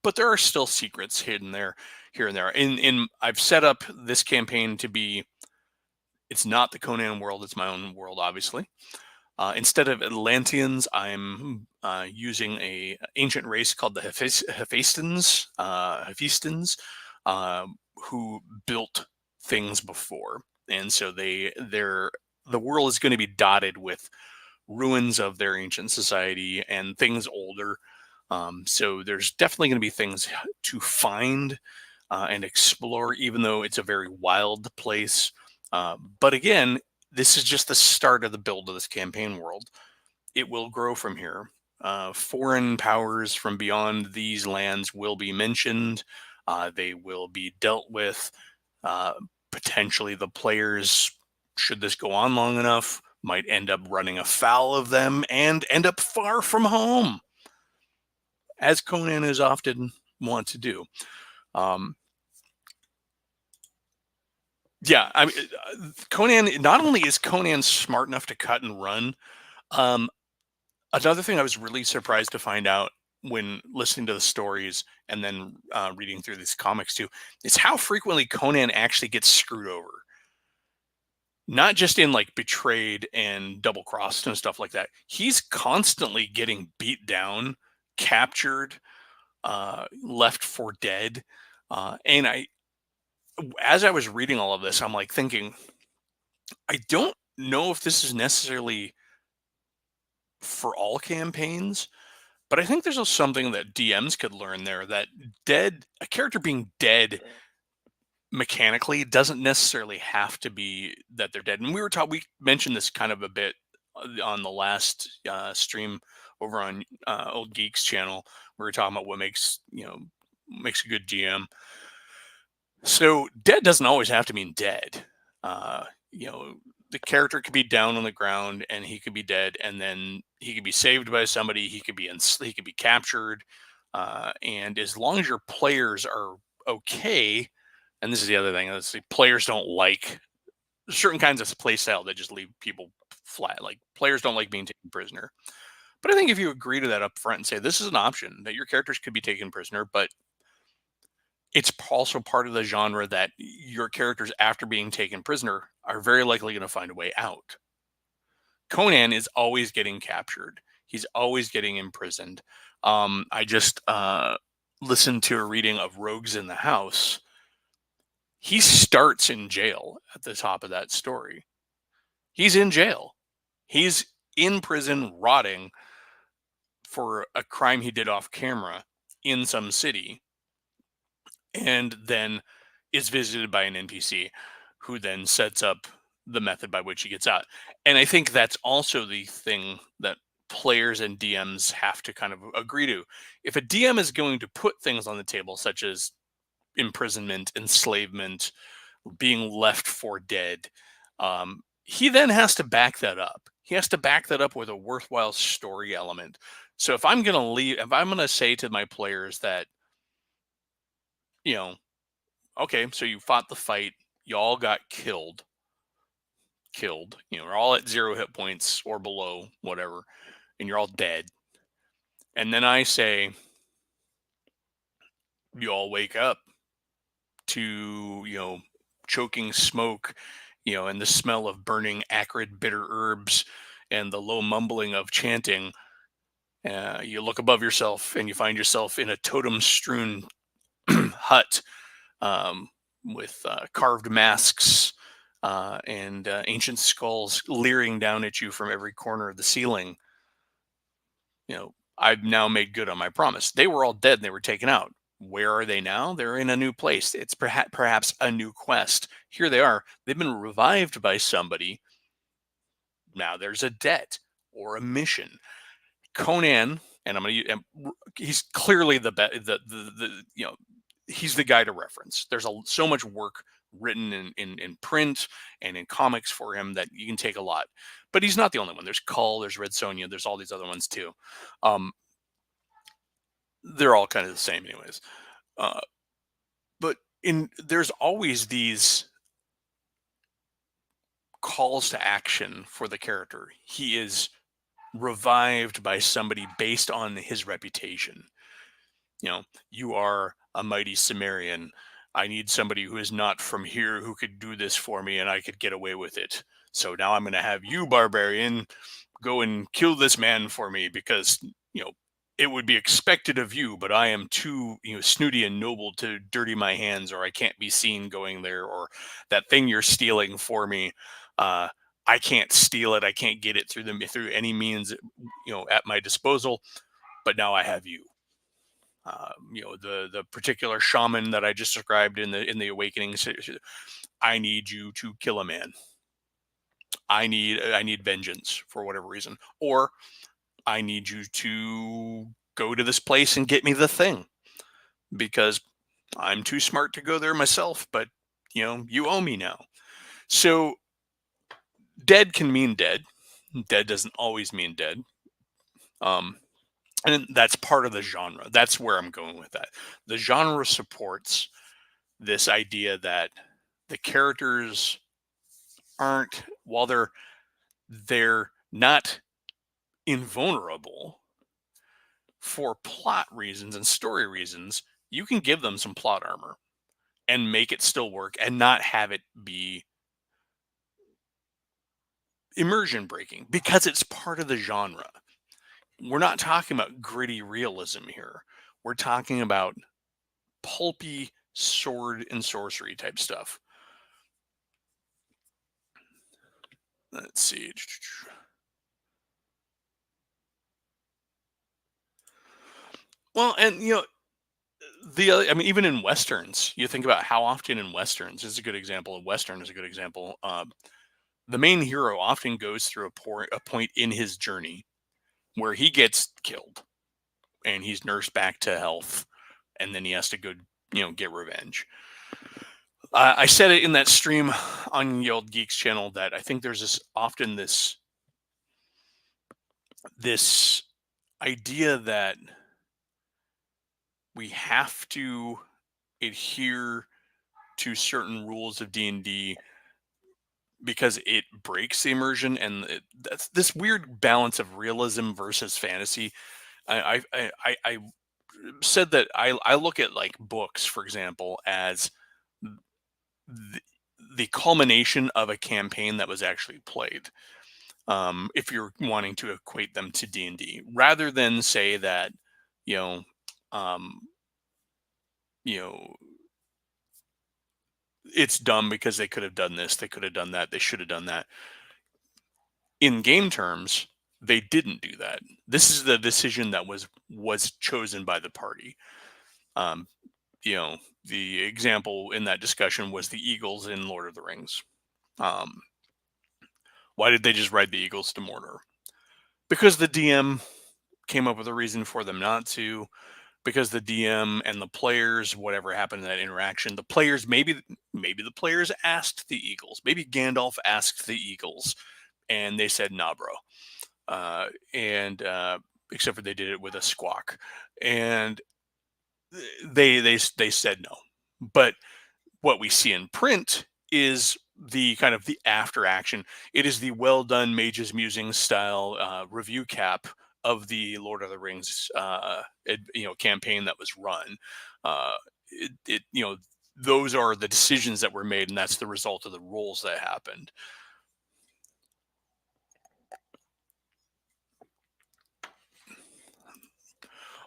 but there are still secrets hidden there, here and there. In I've set up this campaign to be, it's not the Conan world; it's my own world, obviously. Instead of Atlanteans, I'm using a ancient race called the Hephaestans, uh, who built things before, and so the world is going to be dotted with ruins of their ancient society and things older. So there's definitely going to be things to find and explore, even though it's a very wild place. But again, this is just the start of the build of this campaign world. It will grow from here. Foreign powers from beyond these lands will be mentioned. They will be dealt with. Uh, Potentially, the players, should this go on long enough, might end up running afoul of them and end up far from home, as Conan is often want to do. Um, yeah, I mean, Conan. Not only is Conan smart enough to cut and run, um, another thing I was really surprised to find out when listening to the stories and then reading through these comics too, is how frequently Conan actually gets screwed over. Not just in like betrayed and double crossed and stuff like that. He's constantly getting beat down, captured, left for dead. And as I was reading all of this, I'm like thinking, I don't know if this is necessarily for all campaigns, but I think there's also something that DMs could learn there, that a character being dead mechanically doesn't necessarily have to be that they're dead. And we mentioned this kind of a bit on the last stream over on Old Geeks channel. We were talking about what makes a good GM. So dead doesn't always have to mean dead. Uh, you know, the character could be down on the ground and he could be dead, and then he could be saved by somebody. He could be captured, and as long as your players are okay, and this is the other thing, is the players don't like certain kinds of play style that just leave people flat. Like players don't like being taken prisoner. But I think if you agree to that up front and say this is an option that your characters could be taken prisoner, but it's also part of the genre that your characters, after being taken prisoner, are very likely going to find a way out. Conan is always getting captured. He's always getting imprisoned. I just listened to a reading of Rogues in the House. He starts in jail at the top of that story. He's in jail. He's in prison rotting for a crime he did off camera in some city, and then is visited by an NPC who then sets up the method by which he gets out. And I think that's also the thing that players and DMs have to kind of agree to. If a DM is going to put things on the table, such as imprisonment, enslavement, being left for dead, he then has to back that up. He has to back that up with a worthwhile story element. So if I'm going to say to my players that, you know, okay, so you fought the fight, you all got killed, we're all at 0 hit points or below, whatever, and you're all dead. And then I say, You all wake up to, choking smoke, and the smell of burning, acrid, bitter herbs and the low mumbling of chanting. You look above yourself and you find yourself in a totem strewn hut, um, with carved masks and ancient skulls leering down at you from every corner of the ceiling. I've now made good on my promise. They were all dead and they were taken out. Where are they now? They're in a new place. It's perhaps a new quest. Here they are. They've been revived by somebody. Now there's a debt or a mission. Conan, and he's clearly he's the guy to reference. There's so much work written in print and in comics for him that you can take a lot. But he's not the only one. There's Cull, there's Red Sonja, there's all these other ones too. Um, they're all kind of the same, anyways. Uh, but there's always these calls to action for the character. He is revived by somebody based on his reputation. You are a mighty Cimmerian. I need somebody who is not from here who could do this for me and I could get away with it. So now I'm going to have you, barbarian, go and kill this man for me because, it would be expected of you, but I am too, snooty and noble to dirty my hands, or I can't be seen going there, or that thing you're stealing for me. Uh, I can't steal it. I can't get it through any means, at my disposal. But now I have you. The particular shaman that I just described in the awakening. I need you to kill a man. I need vengeance for whatever reason, or I need you to go to this place and get me the thing because I'm too smart to go there myself. But you owe me now. So dead can mean dead. Dead doesn't always mean dead. And that's part of the genre. That's where I'm going with that. The genre supports this idea that the characters aren't, while they're not invulnerable for plot reasons and story reasons, you can give them some plot armor and make it still work and not have it be immersion breaking because it's part of the genre. We're not talking about gritty realism here. We're talking about pulpy sword and sorcery type stuff. Let's see. Well, and the other, I mean, even in westerns, you think about how often in westerns is a good example. A western is a good example. The main hero often goes through a point in his journey where he gets killed and he's nursed back to health, and then he has to go, get revenge. I said it in that stream on the Old Geeks channel that I think there's often this idea that we have to adhere to certain rules of D&D because it breaks the immersion, and that's this weird balance of realism versus fantasy. I said that I look at like books, for example, as the, the culmination of a campaign that was actually played. If you're wanting to equate them to D&D, rather than say that, you know, um, you know, it's dumb because they could have done this, they could have done that, they should have done that. In game terms, they didn't do that. This is the decision that was chosen by the party. Um, the example in that discussion was the Eagles in Lord of the Rings. Why did they just ride the Eagles to Mordor? Because the DM came up with a reason for them not to. Because the DM and the players, whatever happened in that interaction, the players maybe the players asked the Eagles. Maybe Gandalf asked the Eagles, and they said, "Nah, bro." And except for they did it with a squawk, and they said no. But what we see in print is the kind of the after action. It is the well done Mage's Musing style review cap of the Lord of the Rings, campaign that was run. Uh, those are the decisions that were made, and that's the result of the rules that happened.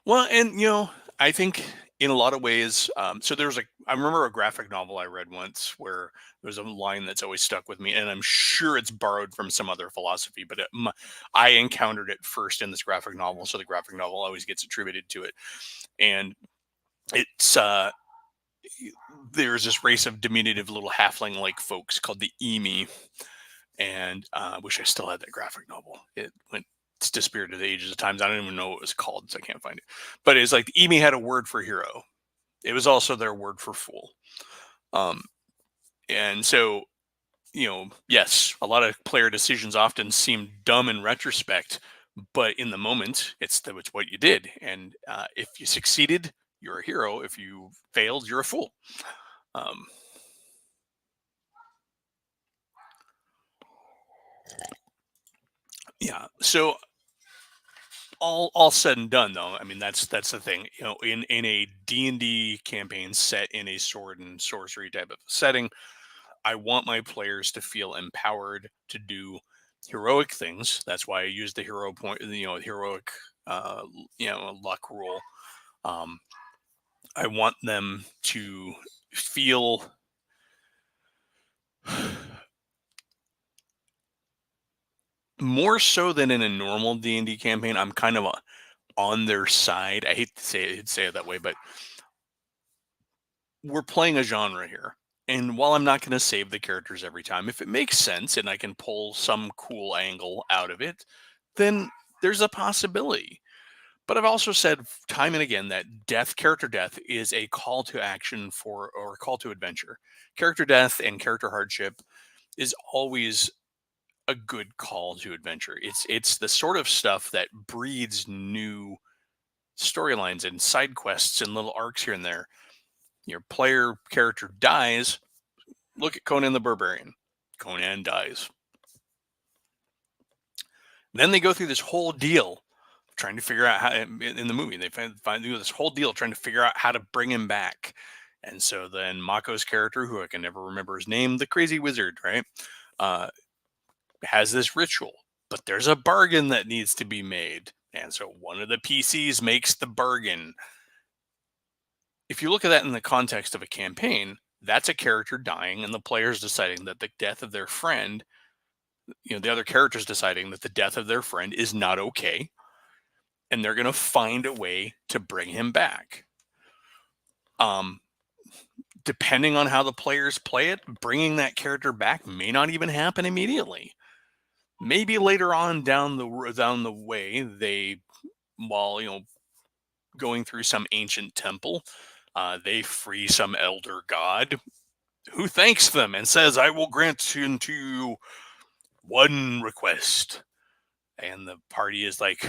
Well, and I think in a lot of ways, so there's I remember a graphic novel I read once where there's a line that's always stuck with me, and I'm sure it's borrowed from some other philosophy, but I encountered it first in this graphic novel, so the graphic novel always gets attributed to it, and it's there's this race of diminutive little halfling like folks called the Emi, and I wish I still had that graphic novel. It's disappeared to the ages of times. I don't even know what it was called, so I can't find it. But it's like the Emi had a word for hero. It was also their word for fool. Um, and so, yes, a lot of player decisions often seem dumb in retrospect, but in the moment, it's what you did. And if you succeeded, you're a hero. If you failed, you're a fool. Um, yeah. So all said and done, though, I mean that's the thing. In a D&D campaign set in a sword and sorcery type of setting, I want my players to feel empowered to do heroic things. That's why I use the hero point, heroic, luck rule. Um, I want them to feel more so than in a normal D&D campaign. I'm kind of on their side. I hate to say it that way, but we're playing a genre here. And while I'm not going to save the characters every time, if it makes sense and I can pull some cool angle out of it, then there's a possibility. But I've also said time and again that character death, is a call to action or a call to adventure. Character death and character hardship is always a good call to adventure. It's the sort of stuff that breeds new storylines and side quests and little arcs here and there. Your player character dies. Look at Conan the Barbarian. Conan dies. Then they go through this whole deal trying to figure out how, in the movie, they find this whole deal trying to figure out how to bring him back. And so then Mako's character, who I can never remember his name, the crazy wizard, right, uh, has this ritual. But there's a bargain that needs to be made. And so one of the PCs makes the bargain. If you look at that in the context of a campaign, that's a character dying and the players deciding that the death of their friend, the other characters deciding that the death of their friend is not okay, and they're going to find a way to bring him back. Depending on how the players play it, bringing that character back may not even happen immediately. Maybe later on down the way, while going through some ancient temple, they free some elder god who thanks them and says, "I will grant unto you one request." And the party is like,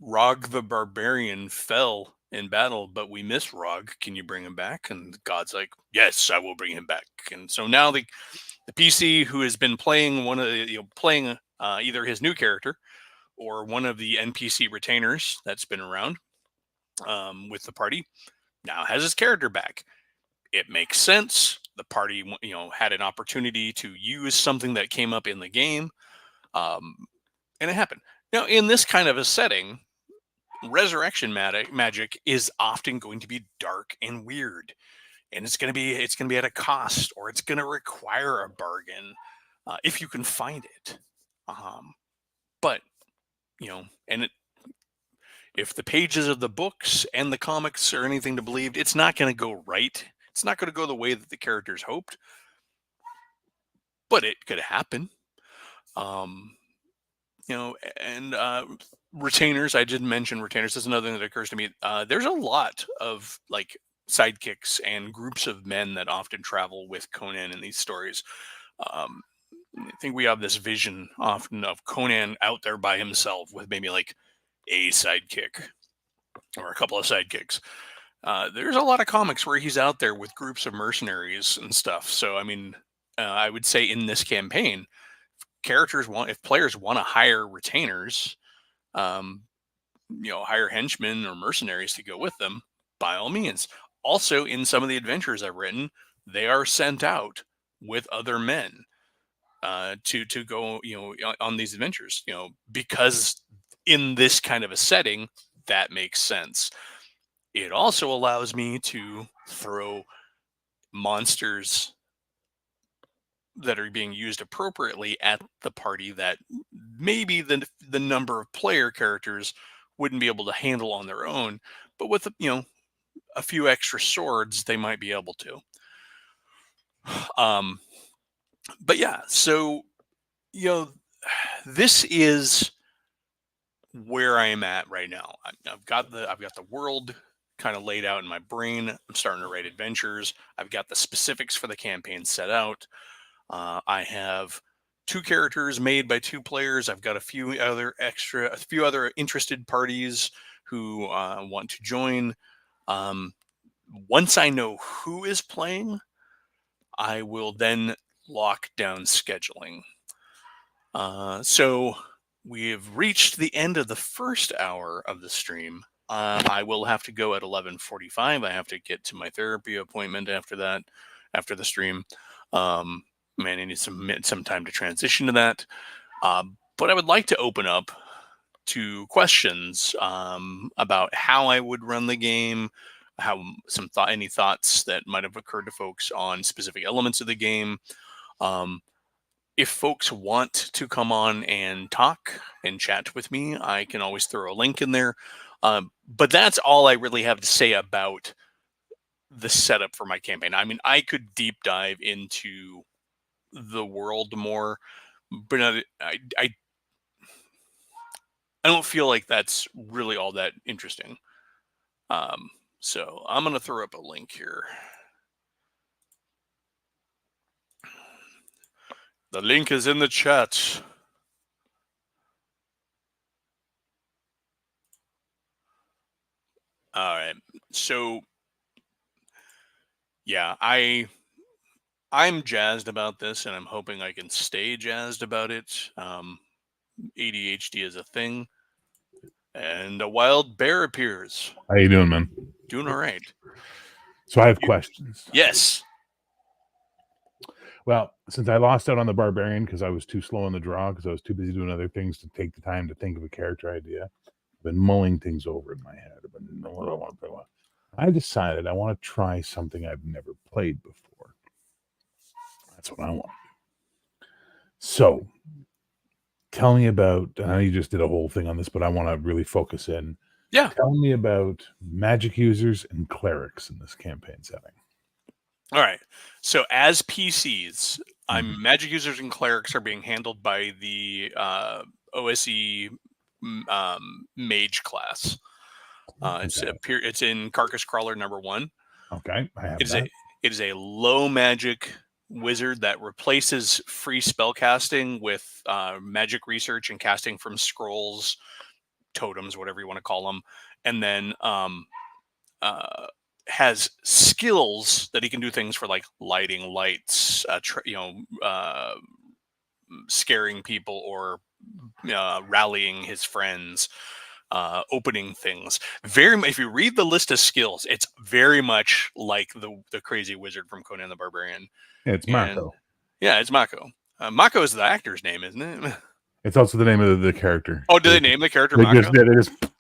Rog the barbarian fell in battle, but we miss Rog. Can you bring him back? And God's like, "Yes, I will bring him back." And so now the PC who has been playing either his new character or one of the NPC retainers that's been around with the party now has his character back. It makes sense. The party, had an opportunity to use something that came up in the game, and it happened. Now, in this kind of a setting, resurrection magic is often going to be dark and weird, and it's going to be at a cost, or it's going to require a bargain if you can find it. But if the pages of the books and the comics are anything to believe, it's not going to go right. It's not going to go the way that the characters hoped, but it could happen. And retainers, I didn't mention retainers. That's another thing that occurs to me. There's a lot of like sidekicks and groups of men that often travel with Conan in these stories. I think we have this vision often of Conan out there by himself with maybe like a sidekick or a couple of sidekicks. There's a lot of comics where he's out there with groups of mercenaries and stuff. So, I mean, I would say in this campaign, if players want to hire retainers, hire henchmen or mercenaries to go with them, by all means. Also, in some of the adventures I've written, they are sent out with other men to go, on these adventures, because in this kind of a setting, that makes sense. It also allows me to throw monsters that are being used appropriately at the party that maybe the number of player characters wouldn't be able to handle on their own, but with a few extra swords they might be able to. But yeah, so this is where I am at right now. I've got the world kind of laid out in my brain. I'm starting to write adventures. I've got the specifics for the campaign set out. I have 2 characters made by 2 players. I've got a few other interested parties who want to join. Once I know who is playing, I will then lock down scheduling. So we have reached the end of the first hour of the stream. I will have to go at 11:45. I have to get to my therapy appointment after that, after the stream. Man, I need some time to transition to that. But I would like to open up to questions about how I would run the game, any thoughts that might have occurred to folks on specific elements of the game. If folks want to come on and talk and chat with me, I can always throw a link in there. But that's all I really have to say about the setup for my campaign. I mean, I could deep dive into the world more, but I don't feel like that's really all that interesting. So I'm going to throw up a link here. The link is in the chat. All right. So yeah, I'm jazzed about this, and I'm hoping I can stay jazzed about it. ADHD is a thing, and a wild bear appears. How you doing, man? Doing all right. So I have questions. Yes. Well, since I lost out on the barbarian because I was too slow on the draw, because I was too busy doing other things to take the time to think of a character idea, I've been mulling things over in my head. I've been knowing what I want to play. I decided I want to try something I've never played before. That's what I want to do. So tell me about, I know you just did a whole thing on this, but I want to really focus in. Yeah. Tell me about magic users and clerics in this campaign setting. All right. So as PCs, magic users and clerics are being handled by the OSE mage class. It's in Carcass Crawler number 1. Okay, I have that. It is a low magic wizard that replaces free spell casting with magic research and casting from scrolls, totems, whatever you want to call them, and then has skills that he can do things for, like lighting lights, scaring people, or rallying his friends, opening things. If you read the list of skills, it's very much like the crazy wizard from Conan the Barbarian. Yeah, it's Mako. Yeah, it's Mako. Mako is the actor's name, isn't it? It's also the name of the character. Oh, do they name the character Mako?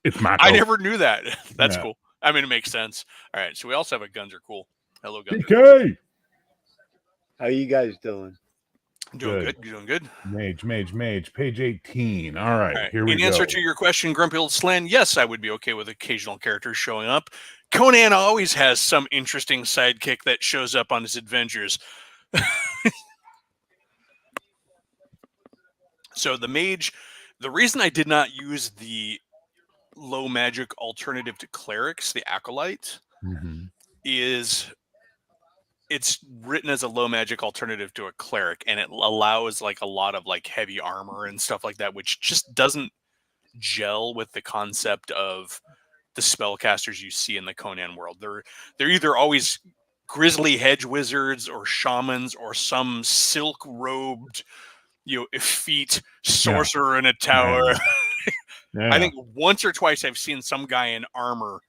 It's Mako. I never knew that. That's cool. I mean, it makes sense. All right, so we also have a Guns Are Cool. Hello, Guns Are Cool. How you guys doing? Doing good. You doing good? Mage. Page 18. All right, here we go. In answer to your question, Grumpy Old Slan, yes, I would be okay with occasional characters showing up. Conan always has some interesting sidekick that shows up on his adventures. So the mage, the reason I did not use the low magic alternative to clerics, the acolyte, is it's written as a low magic alternative to a cleric, and it allows like a lot of like heavy armor and stuff like that, which just doesn't gel with the concept of the spellcasters you see in the Conan world. They're either always grizzly hedge wizards or shamans or some silk robed effete sorcerer in a tower. Yeah. I think once or twice I've seen some guy in armor,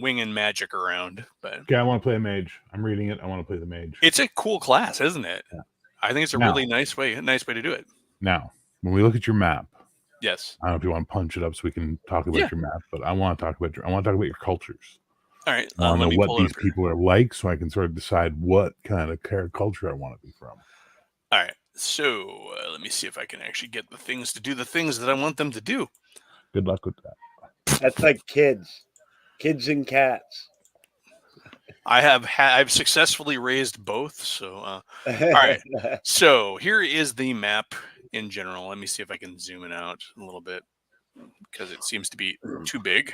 winging magic around. But Okay, I want to play a mage. I'm reading it. I want to play the mage. it's a cool class, isn't it? Yeah. I think it's a Now- really nice way to do it. Now, when we look at your map, Yes. I don't know if you want to punch it up so we can talk about Yeah. your map, but I want to talk about your cultures. All right. I want to let know me what pull it these up here. people are like, so I can sort of decide what kind of culture I want to be from. All right. So let me see if I can actually get the things to do the things that I want them to do. Good luck with that. That's like kids and cats. I've successfully raised both. So all right. So here is the map in general. Let me see if I can zoom it out a little bit because it seems to be too big.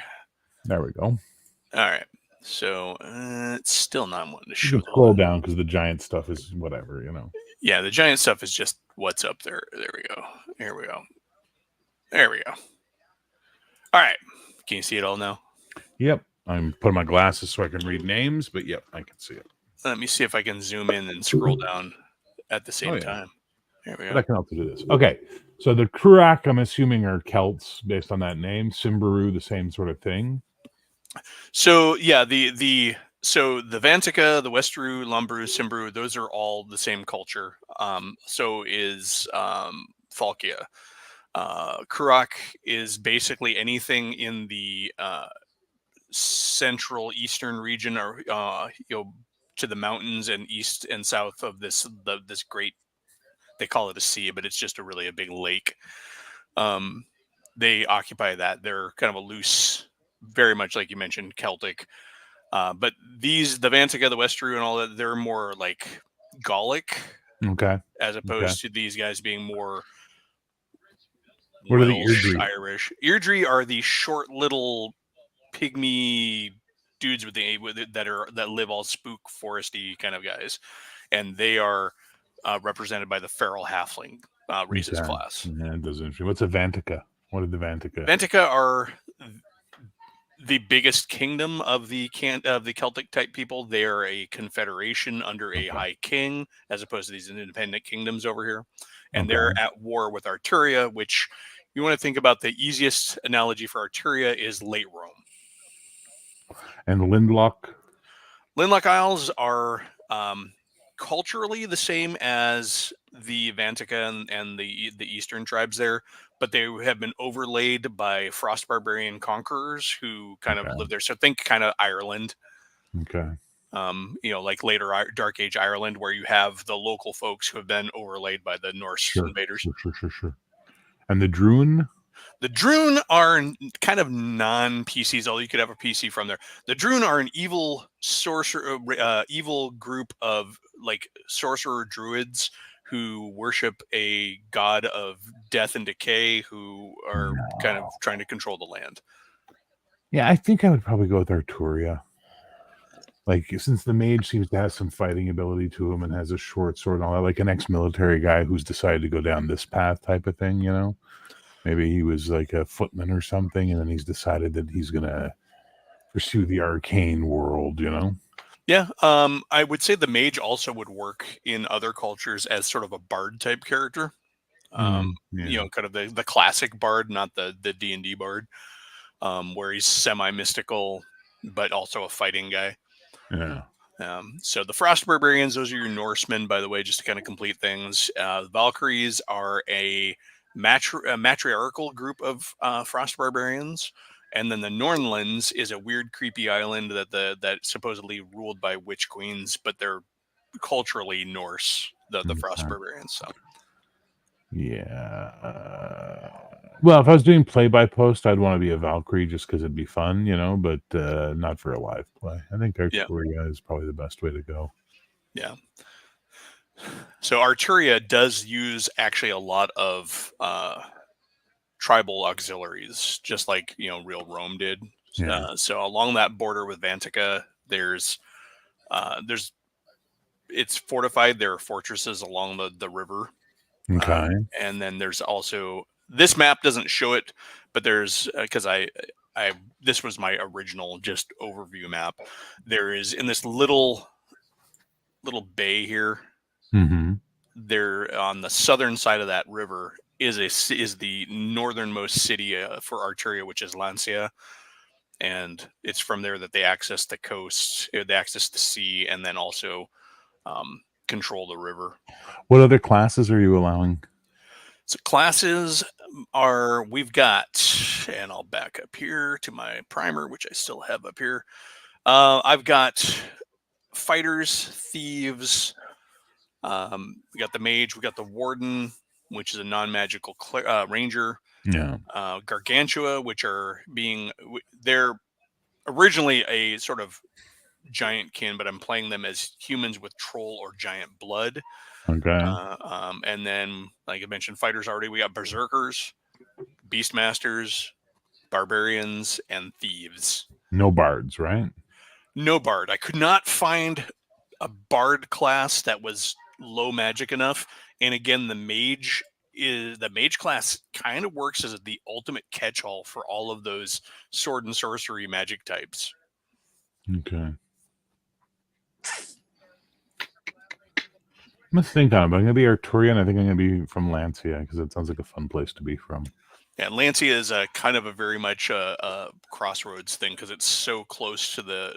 There we go. All right. So it's still not wanting to You show. can scroll down because the giant stuff is whatever, Yeah, the giant stuff is just what's up there. There we go. Here we go. There we go. All right. Can you see it all now? Yep. I'm putting my glasses so I can read names, but yep, I can see it. Let me see if I can zoom in and scroll down at the same time. There we But go. I can also do this. Okay. So the Kruak, I'm assuming, are Celts based on that name. Simbaru, the same sort of thing. So yeah, the Vantica, the Westeru, Lumbru, Simbaru, those are all the same culture. So is Falkia. Kruak is basically anything in the central eastern region, or to the mountains and east and south of this great. They call it a sea, but it's just a big lake. They occupy that. They're kind of a loose, very much like you mentioned, Celtic. But the Vantica, the Westeru, and all that, they're more like Gallic, Okay. as opposed to these guys being more What are the Welsh, Eardrie? Irish. Eardrie are the short little pygmy dudes that live all spook foresty kind of guys, and they are represented by the feral halfling races class. Yeah, it does interesting. What's a Vantica? What are the Vantica? Vantica are the biggest kingdom of the Celtic type people. They are a confederation under a high king, as opposed to these independent kingdoms over here, and they're at war with Arturia, which you want to think about. The easiest analogy for Arturia is late Rome. And Lindlock? Lindlock Isles are culturally the same as the Vantica and the eastern tribes there, but they have been overlaid by frost barbarian conquerors who kind of live there. So think kind of Ireland. Okay. Like later Dark Age Ireland, where you have the local folks who have been overlaid by the Norse invaders. Sure. And the Druin? The Druin are kind of non-PCs, although you could have a PC from there. The Druin are an evil sorcerer, evil group of like sorcerer druids who worship a god of death and decay, who are kind of trying to control the land. Yeah, I think I would probably go with Arturia. Like, since the mage seems to have some fighting ability to him and has a short sword and all that, like an ex-military guy who's decided to go down this path type of thing, Maybe he was like a footman or something, and then he's decided that he's going to pursue the arcane world, Yeah, I would say the mage also would work in other cultures as sort of a bard type character. Kind of the classic bard, not the D&D bard, where he's semi-mystical, but also a fighting guy. Yeah. So the Frost Barbarians, those are your Norsemen, by the way, just to kind of complete things. The Valkyries are a matriarchal group of Frost Barbarians. And then the Nornlands is a weird, creepy island that supposedly ruled by witch queens, but they're culturally Norse, the Frost Barbarians. So. Yeah. Well, if I was doing play-by-post, I'd want to be a Valkyrie just because it'd be fun, but not for a live play. I think Arturia is probably the best way to go. Yeah. So Arturia does use actually a lot of tribal auxiliaries, just like real Rome did. Yeah. So along that border with Vantica, it's fortified. There are fortresses along the river. Okay. And then there's also, this map doesn't show it, but there's because this was my original just overview map. There is in this little bay here. Mm-hmm. They're on the southern side of that river is the northernmost city for Arturia, which is Lancia, and it's from there that they access the coast, they access the sea, and then also control the river. What other classes are you allowing? So classes we've got, and I'll back up here to my primer, which I still have up here. I've got fighters, thieves. We got the mage. We got the warden, which is a non-magical ranger. Yeah. Gargantua, which they're originally a sort of giant kin, but I'm playing them as humans with troll or giant blood. Okay. And then, like I mentioned, fighters already. We got berserkers, beastmasters, barbarians, and thieves. No bards, right? No bard. I could not find a bard class that was low magic enough. And again, the mage class kind of works as the ultimate catch-all for all of those sword and sorcery magic types. Okay. I'm gonna think on it, but I'm gonna be Arturian. I think I'm gonna be from Lancia because it sounds like a fun place to be from. Yeah, Lancia is a kind of a very much a crossroads thing because it's so close to the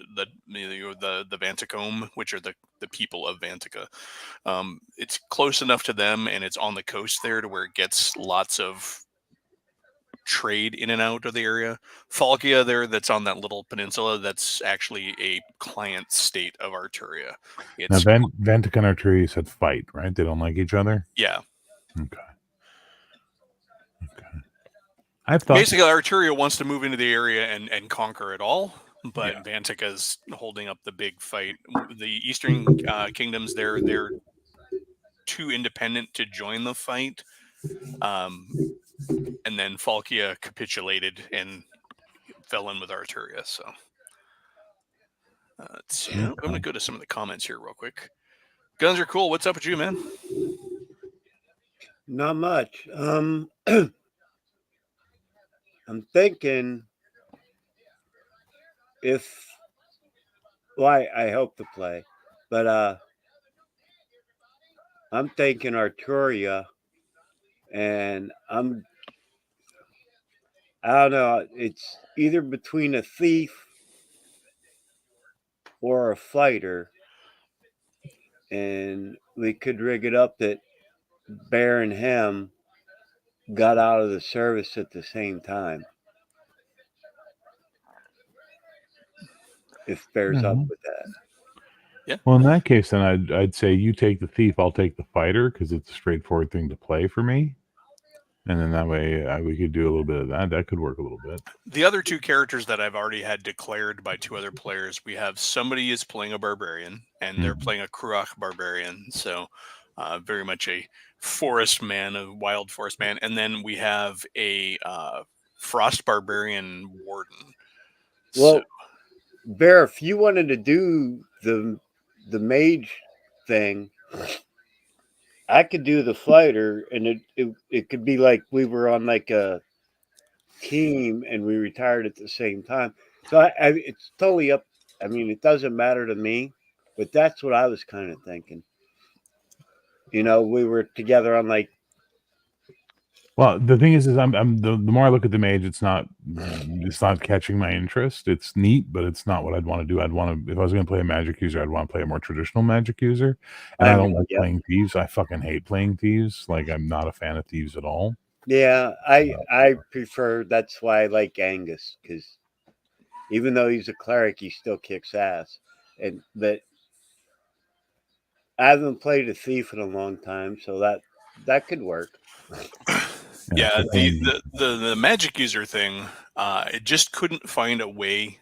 Vanticome, which are the people of Vantica. It's close enough to them, and it's on the coast there to where it gets lots of trade in and out of the area. Falkia there, that's on that little peninsula, that's actually a client state of Arturia. Now, Vantica and Arturia said fight, right? They don't like each other? Yeah. Okay. I thought basically Arturia wants to move into the area and conquer it all, but Yeah. Vantica's holding up the big fight. The Eastern kingdoms, they're too independent to join the fight. And then Falkia capitulated and fell in with Arturia. So let's see. I'm going to go to some of the comments here real quick. Guns are cool. What's up with you, man? Not much. I'm thinking I hope to play, but I'm thinking Arturia, and I don't know. It's either between a thief or a fighter, and we could rig it up that Bear and him got out of the service at the same time. If Bear's up with that. Yeah. Well, in that case, then I'd say you take the thief, I'll take the fighter because it's a straightforward thing to play for me. And then that way we could do a little bit of that. That could work a little bit. The other two characters that I've already had declared by two other players, we have somebody is playing a barbarian, and they're playing a Kruach barbarian. So very much a forest man, a wild forest man. And then we have a frost barbarian warden. Well, Bear, if you wanted to do the mage thing, I could do the fighter, and it could be like we were on like a team and we retired at the same time. So it's totally up. I mean, it doesn't matter to me, but that's what I was kind of thinking. You know, we were together on like. Well, the thing is I'm the more I look at the mage, it's not catching my interest. It's neat, but it's not what I'd want to do. If I was going to play a magic user, I'd want to play a more traditional magic user. And I don't like playing thieves. I fucking hate playing thieves. Like, I'm not a fan of thieves at all. Yeah, I prefer. That's why I like Angus, because even though he's a cleric, he still kicks ass. But I haven't played a thief in a long time, so that could work. Yeah, the magic user thing, it just couldn't find a way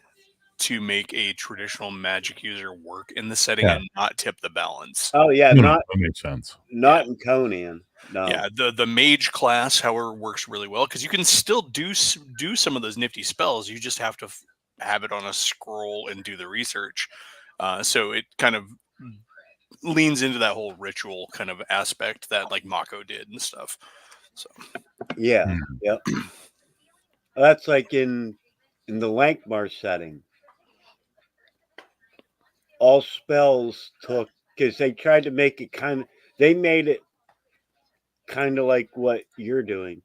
to make a traditional magic user work in the setting and not tip the balance. Oh yeah, that makes sense. Not in Conan. No. Yeah, the mage class, however, works really well because you can still do some of those nifty spells. You just have to have it on a scroll and do the research. So it kind of leans into that whole ritual kind of aspect that like Mako did and stuff. So yeah, yep. That's like in the Lankmar setting. All spells took, because they tried to make it they made it kind of like what you're doing.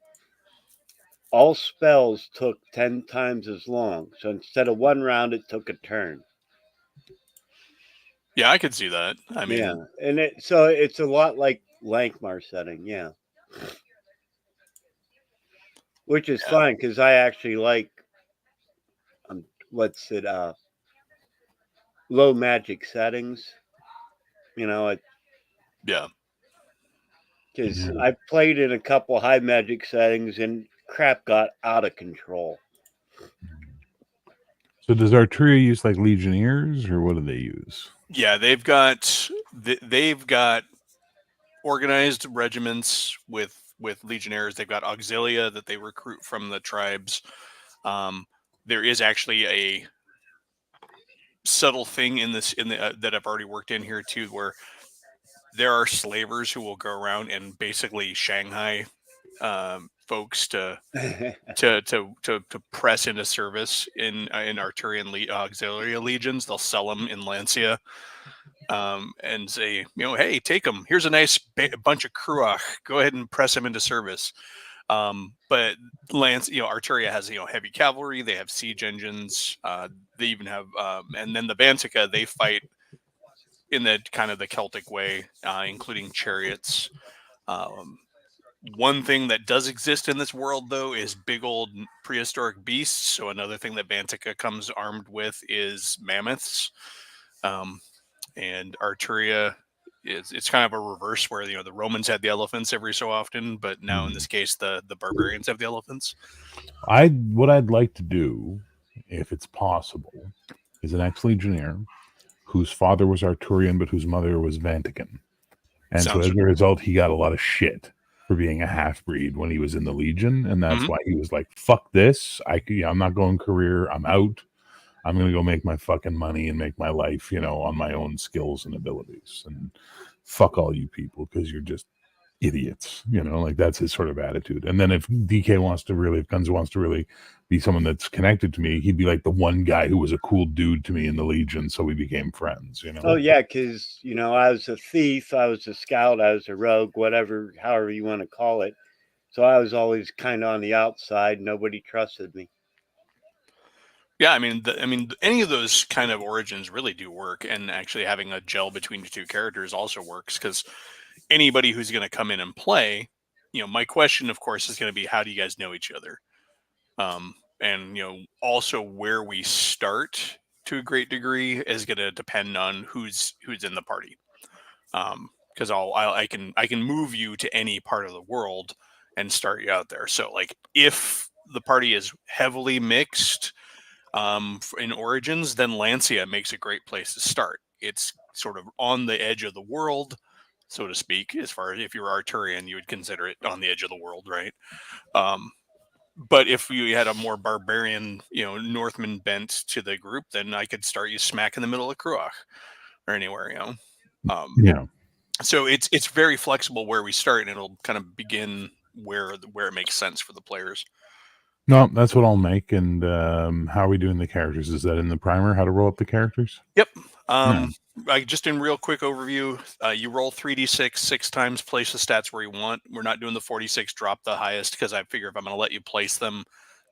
All spells took 10 times as long. So instead of one round, it took a turn. Yeah, I could see that. I mean, Yeah. And it's a lot like Lankmar setting. Yeah. Which is fine because I actually like, what's it, low magic settings. You know, yeah. because Yeah. I played in a couple high magic settings and crap got out of control. So does Arturia use like Legionnaires, or what do they use? Yeah, they've got organized regiments with legionnaires. They've got auxilia that they recruit from the tribes. There is actually a subtle thing in this that I've already worked in here too, where there are slavers who will go around and basically Shanghai folks to press into service in Arturian auxiliary legions. They'll sell them in Lancia. And say, hey, take them. Here's a nice bunch of Kruach. Go ahead and press them into service. But Arturia has, heavy cavalry. They have siege engines. They even have, and then the Vantica, they fight in the kind of the Celtic way, including chariots. One thing that does exist in this world, though, is big old prehistoric beasts. So another thing that Vantica comes armed with is mammoths. And Arturia it's kind of a reverse where the Romans had the elephants every so often, but now in this case the barbarians have the elephants. What I'd like to do, if it's possible, is an ex-legionnaire whose father was Arturian but whose mother was Vantican. And so as a result, he got a lot of shit for being a half-breed when he was in the Legion, and that's why he was like, fuck this, I'm not going career, I'm out. I'm going to go make my fucking money and make my life, on my own skills and abilities. And fuck all you people because you're just idiots, like that's his sort of attitude. And then if DK wants to really, if Guns wants to really be someone that's connected to me, he'd be like the one guy who was a cool dude to me in the Legion. So we became friends, Oh, yeah, because, I was a thief, I was a scout, I was a rogue, whatever, however you want to call it. So I was always kind of on the outside. Nobody trusted me. Yeah, I mean, any of those kind of origins really do work, and actually having a gel between the two characters also works because anybody who's going to come in and play, my question, of course, is going to be how do you guys know each other, and also where we start to a great degree is going to depend on who's in the party, because I can move you to any part of the world and start you out there. So like if the party is heavily mixed. In Origins, then Lancia makes a great place to start. It's sort of on the edge of the world, so to speak. As far as if you're Arturian, you would consider it on the edge of the world, right? But if you had a more barbarian, Northman bent to the group, then I could start you smack in the middle of Kruach or anywhere, Yeah. So it's very flexible where we start, and it'll kind of begin where it makes sense for the players. No, that's what I'll make. And how are we doing the characters? Is that in the primer? How to roll up the characters? Yep. Just in real quick overview, you roll 3d6 6 times, place the stats where you want. We're not doing the 46 drop the highest because I figure if I'm going to let you place them,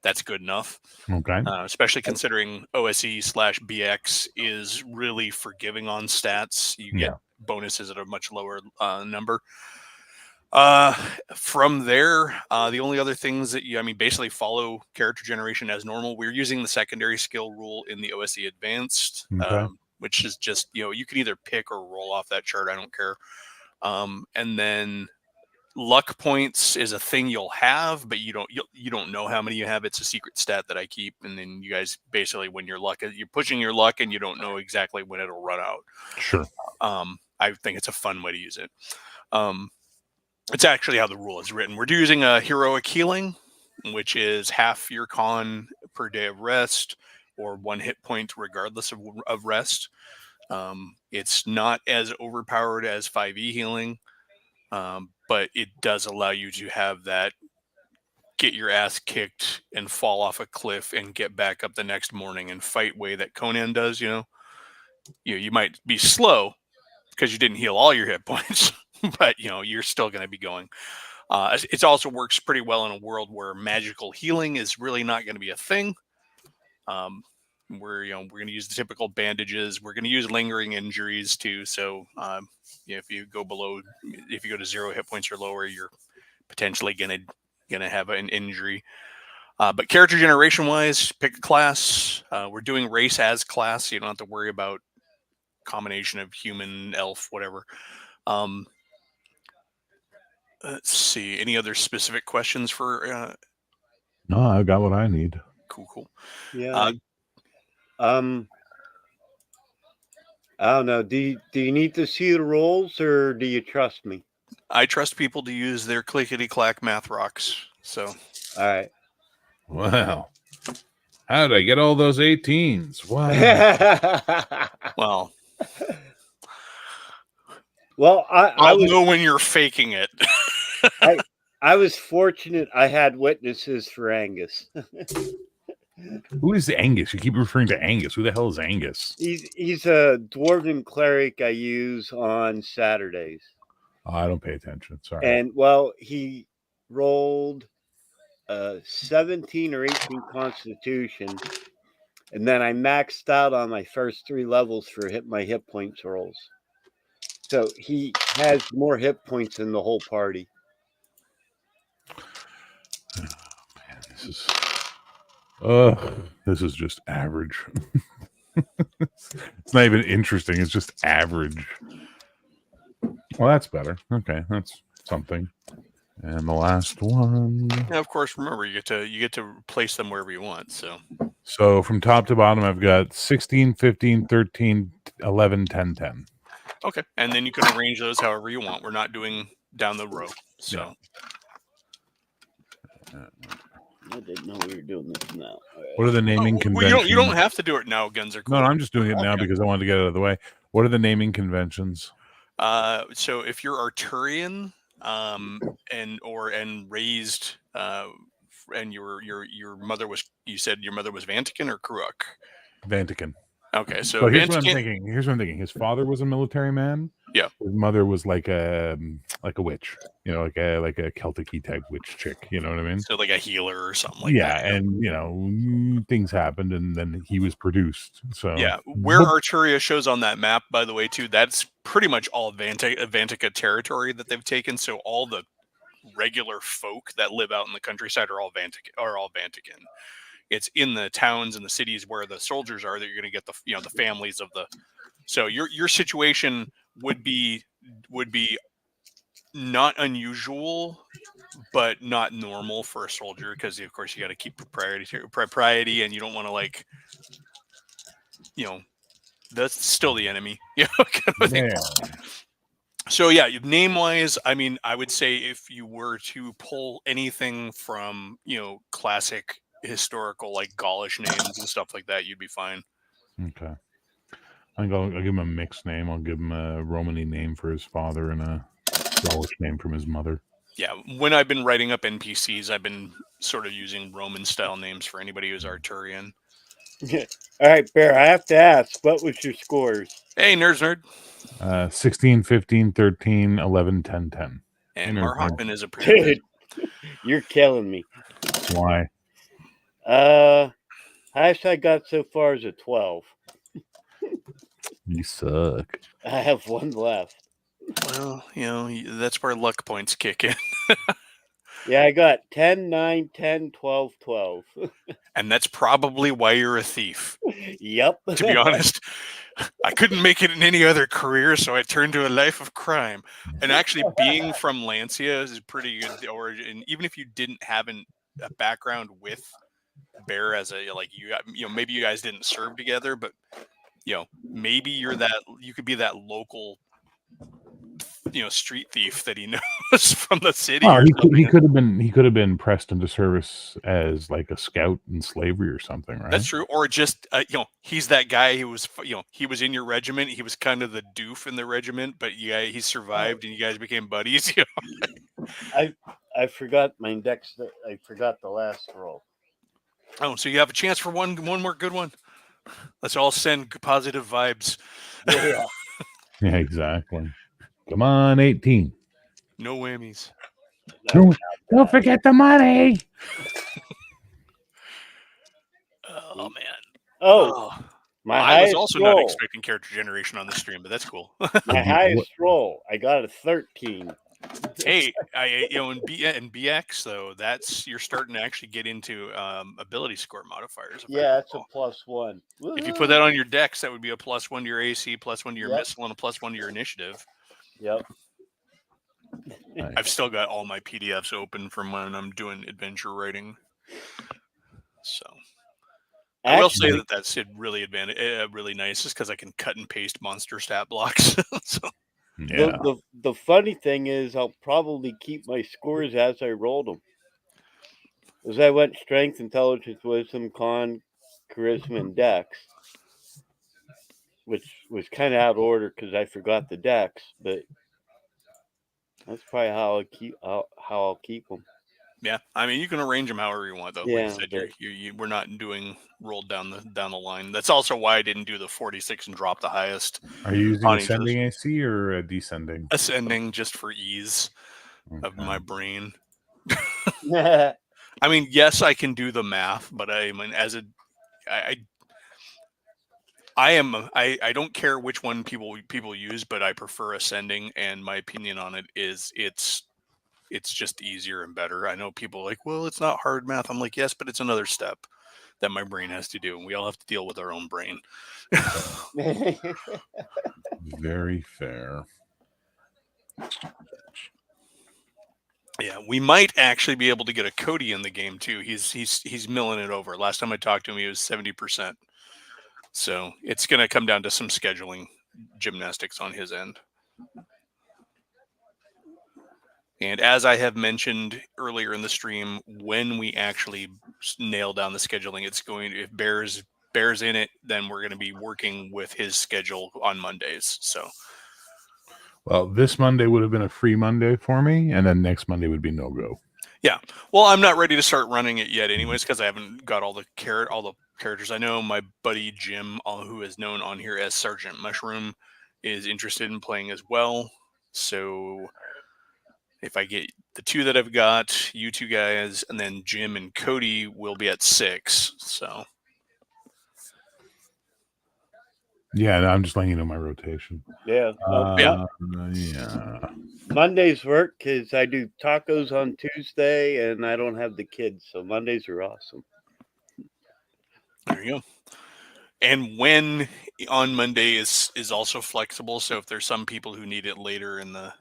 that's good enough. Okay. Especially considering OSE/BX is really forgiving on stats. You get bonuses at a much lower number. From there, the only other things that basically follow character generation as normal. We're using the secondary skill rule in the OSE Advanced, which is just, you can either pick or roll off that chart. I don't care. And then luck points is a thing you'll have, but you don't know how many you have. It's a secret stat that I keep. And then you guys basically, when you're pushing your luck and you don't know exactly when it'll run out. Sure. I think it's a fun way to use it. It's actually how the rule is written. We're using a heroic healing, which is half your con per day of rest or 1 hit point regardless of rest. It's not as overpowered as 5e healing, but it does allow you to have that get your ass kicked and fall off a cliff and get back up the next morning and fight way that Conan does. You might be slow because you didn't heal all your hit points. But you're still going to be going. It also works pretty well in a world where magical healing is really not going to be a thing. We're going to use the typical bandages. We're going to use lingering injuries too. So if you go to 0 hit points or lower, you're potentially gonna have an injury. But character generation wise, pick a class. We're doing race as class, so you don't have to worry about combination of human, elf, whatever. Let's see. Any other specific questions for? No, I got what I need. Cool. Yeah. I don't know. Do you need to see the rolls, or do you trust me? I trust people to use their clickety clack math rocks. So. All right. Wow. How did I get all those 18s? Wow. Well, I'll know when you're faking it. I was fortunate. I had witnesses for Angus. Who is Angus? You keep referring to Angus. Who the hell is Angus? He's a dwarven cleric I use on Saturdays. Oh, I don't pay attention. Sorry. And well, he rolled 17 or 18 Constitution, and then I maxed out on my first 3 levels for my hit points rolls. So he has more hit points than the whole party. Oh, man, this is just average. It's not even interesting. It's just average. Well, that's better. Okay, that's something. And the last one. Yeah, of course, remember you get to place them wherever you want. So from top to bottom, I've got 16, 15, 13, 11, 10, 10. Okay, and then you can arrange those however you want. We're not doing down the row. So. I didn't know we were doing this now. What are the naming conventions? Well, you don't have to do it now. Guns are cool. No, I'm just doing it now because I wanted to get it out of the way. What are the naming conventions? So if you're Arturian, and raised, and your mother was, you said your mother was Vantican or Kruak? Vantican. Okay, so here's what I'm thinking. His father was a military man. Yeah. His mother was like a witch. Like a Celtic-y type witch chick. You know what I mean? So like a healer or something like that. Yeah, and things happened, and then he was produced. So yeah, where Arturia shows on that map, by the way, too, that's pretty much all Vantica territory that they've taken. So all the regular folk that live out in the countryside are all Vantican. It's in the towns and the cities where the soldiers are that you're going to get the families of the. So your situation would be not unusual, but not normal for a soldier, because of course you got to keep propriety, and you don't want to that's still the enemy. Kind of thing. So yeah, name wise, I mean, I would say if you were to pull anything from classic historical like Gaulish names and stuff like that, you'd be fine. Okay. I'll give him a mixed name. I'll give him a Romany name for his father and a Gaulish name from his mother. Yeah, when I've been writing up NPCs, I've been sort of using Roman style names for anybody who's Arturian. All right, Bear, I have to ask, what was your scores? Hey, nerd. 16, 15, 13, 11, 10, 10. And Marhockman is a pretty. You're killing me. Why? Highest I got so far is a 12. You suck. I have 1 left. Well, that's where luck points kick in. Yeah, I got 10, 9, 10, 12, 12. And that's probably why you're a thief. Yep. To be honest, I couldn't make it in any other career, so I turned to a life of crime. And actually, being from Lancia is pretty good origin. Even if you didn't have a background with Bear as maybe you guys didn't serve together, but maybe you could be that local street thief that he knows from the city. Oh, he could have been pressed into service as like a scout in slavery or something, right? That's true. Or just he's that guy who was he was in your regiment. He was kind of the doof in the regiment, but he survived and you guys became buddies. I forgot my index. I forgot the last roll. Oh, so you have a chance for one more good one. Let's all send positive vibes. Yeah. Yeah, exactly. Come on, 18. No whammies. Don't forget the money. Oh man. Oh, my I was highest also not roll. expecting character generation on the stream, but that's cool. My highest roll. I got a 13. Hey, in BX though, that's you're starting to actually get into ability score modifiers. Yeah, that's a +1. If you put that on your decks, that would be a +1 to your AC, +1 to your Yep. missile, and a +1 to your initiative. Yep. I've still got all my PDFs open from when I'm doing adventure writing. So I will say that that's really really nice, just because I can cut and paste monster stat blocks. So. Yeah. The funny thing is, I'll probably keep my scores as I rolled them. As I went strength, intelligence, wisdom, con, charisma, and dex, which was kind of out of order because I forgot the dex, but that's probably how I'll keep them. Yeah, I mean, you can arrange them however you want, though. Yeah, like I said, we're not doing rolled down the line. That's also why I didn't do the 46 and drop the highest. Are you using ascending AC or descending? Ascending, just for ease of my brain. Yeah. I mean, yes, I can do the math, but I mean, I don't care which one people use, but I prefer ascending, and my opinion on it is it's just easier and better. I know people are like, well, it's not hard math. I'm like, yes, but it's another step that my brain has to do, and we all have to deal with our own brain. Very fair. Yeah, we might actually be able to get a Cody in the game too. He's milling it over. Last time I talked to him, he was 70%. So it's going to come down to some scheduling gymnastics on his end. And as I have mentioned earlier in the stream, when we actually nail down the scheduling, it's going if Bear's in it, then we're going to be working with his schedule on Mondays. So, well, this Monday would have been a free Monday for me, and then next Monday would be no go. Yeah, well, I'm not ready to start running it yet, anyways, because I haven't got all the characters. I know my buddy Jim, who is known on here as Sergeant Mushroom, is interested in playing as well. So if I get the two that I've got, you two guys, and then Jim and Cody will be at 6. So yeah, no, I'm just letting you know my rotation. Yeah. Yeah. Mondays work because I do tacos on Tuesday and I don't have the kids, so Mondays are awesome. There you go. And when on Monday is also flexible. So if there's some people who need it later in the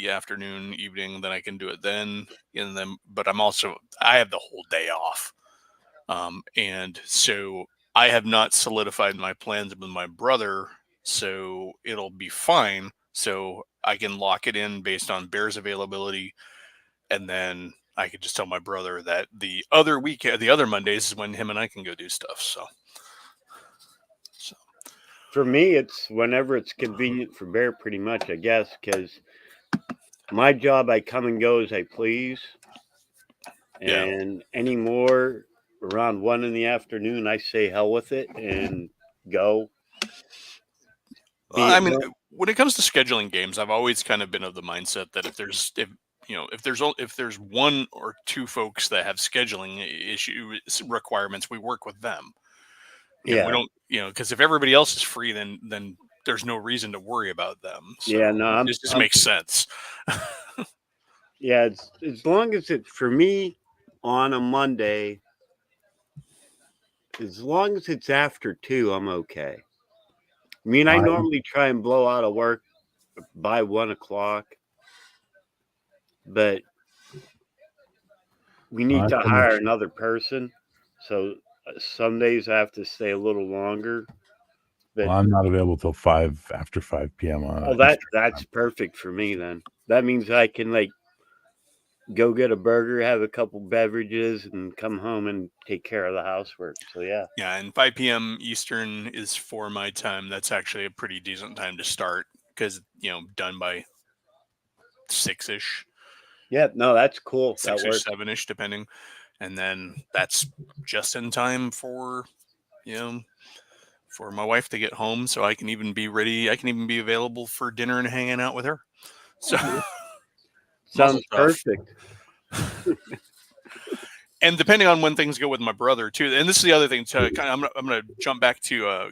afternoon, evening, then I can do it then. But I have the whole day off, and so I have not solidified my plans with my brother. So it'll be fine. So I can lock it in based on Bear's availability, and then I could just tell my brother that the other Mondays is when him and I can go do stuff. So for me, it's whenever it's convenient for Bear, pretty much, I guess, because my job, I come and go as I please. And anymore around 1 in the afternoon, I say hell with it and go. Well, I mean, when it comes to scheduling games, I've always kind of been of the mindset that if there's one or two folks that have scheduling issue requirements, we work with them. And we don't, because if everybody else is free, then there's no reason to worry about them. So it just makes sense. Yeah, as long as it's for me on a Monday, as long as it's after 2, I'm okay. I mean, I normally try and blow out of work by 1 o'clock, but we need to hire another person. So some days I have to stay a little longer. But I'm not available till after 5 p.m. That's perfect for me then. That means I can go get a burger, have a couple beverages, and come home and take care of the housework. So yeah. Yeah, and 5 p.m. Eastern is for my time. That's actually a pretty decent time to start because done by 6-ish. Yeah, no, that's cool. 6-ish, 7-ish, depending, and then that's just in time for for my wife to get home, so I can even be ready. I can even be available for dinner and hanging out with her. So Sounds tough. perfect. And depending on when things go with my brother too, and this is the other thing. To kind of, I'm gonna jump back to a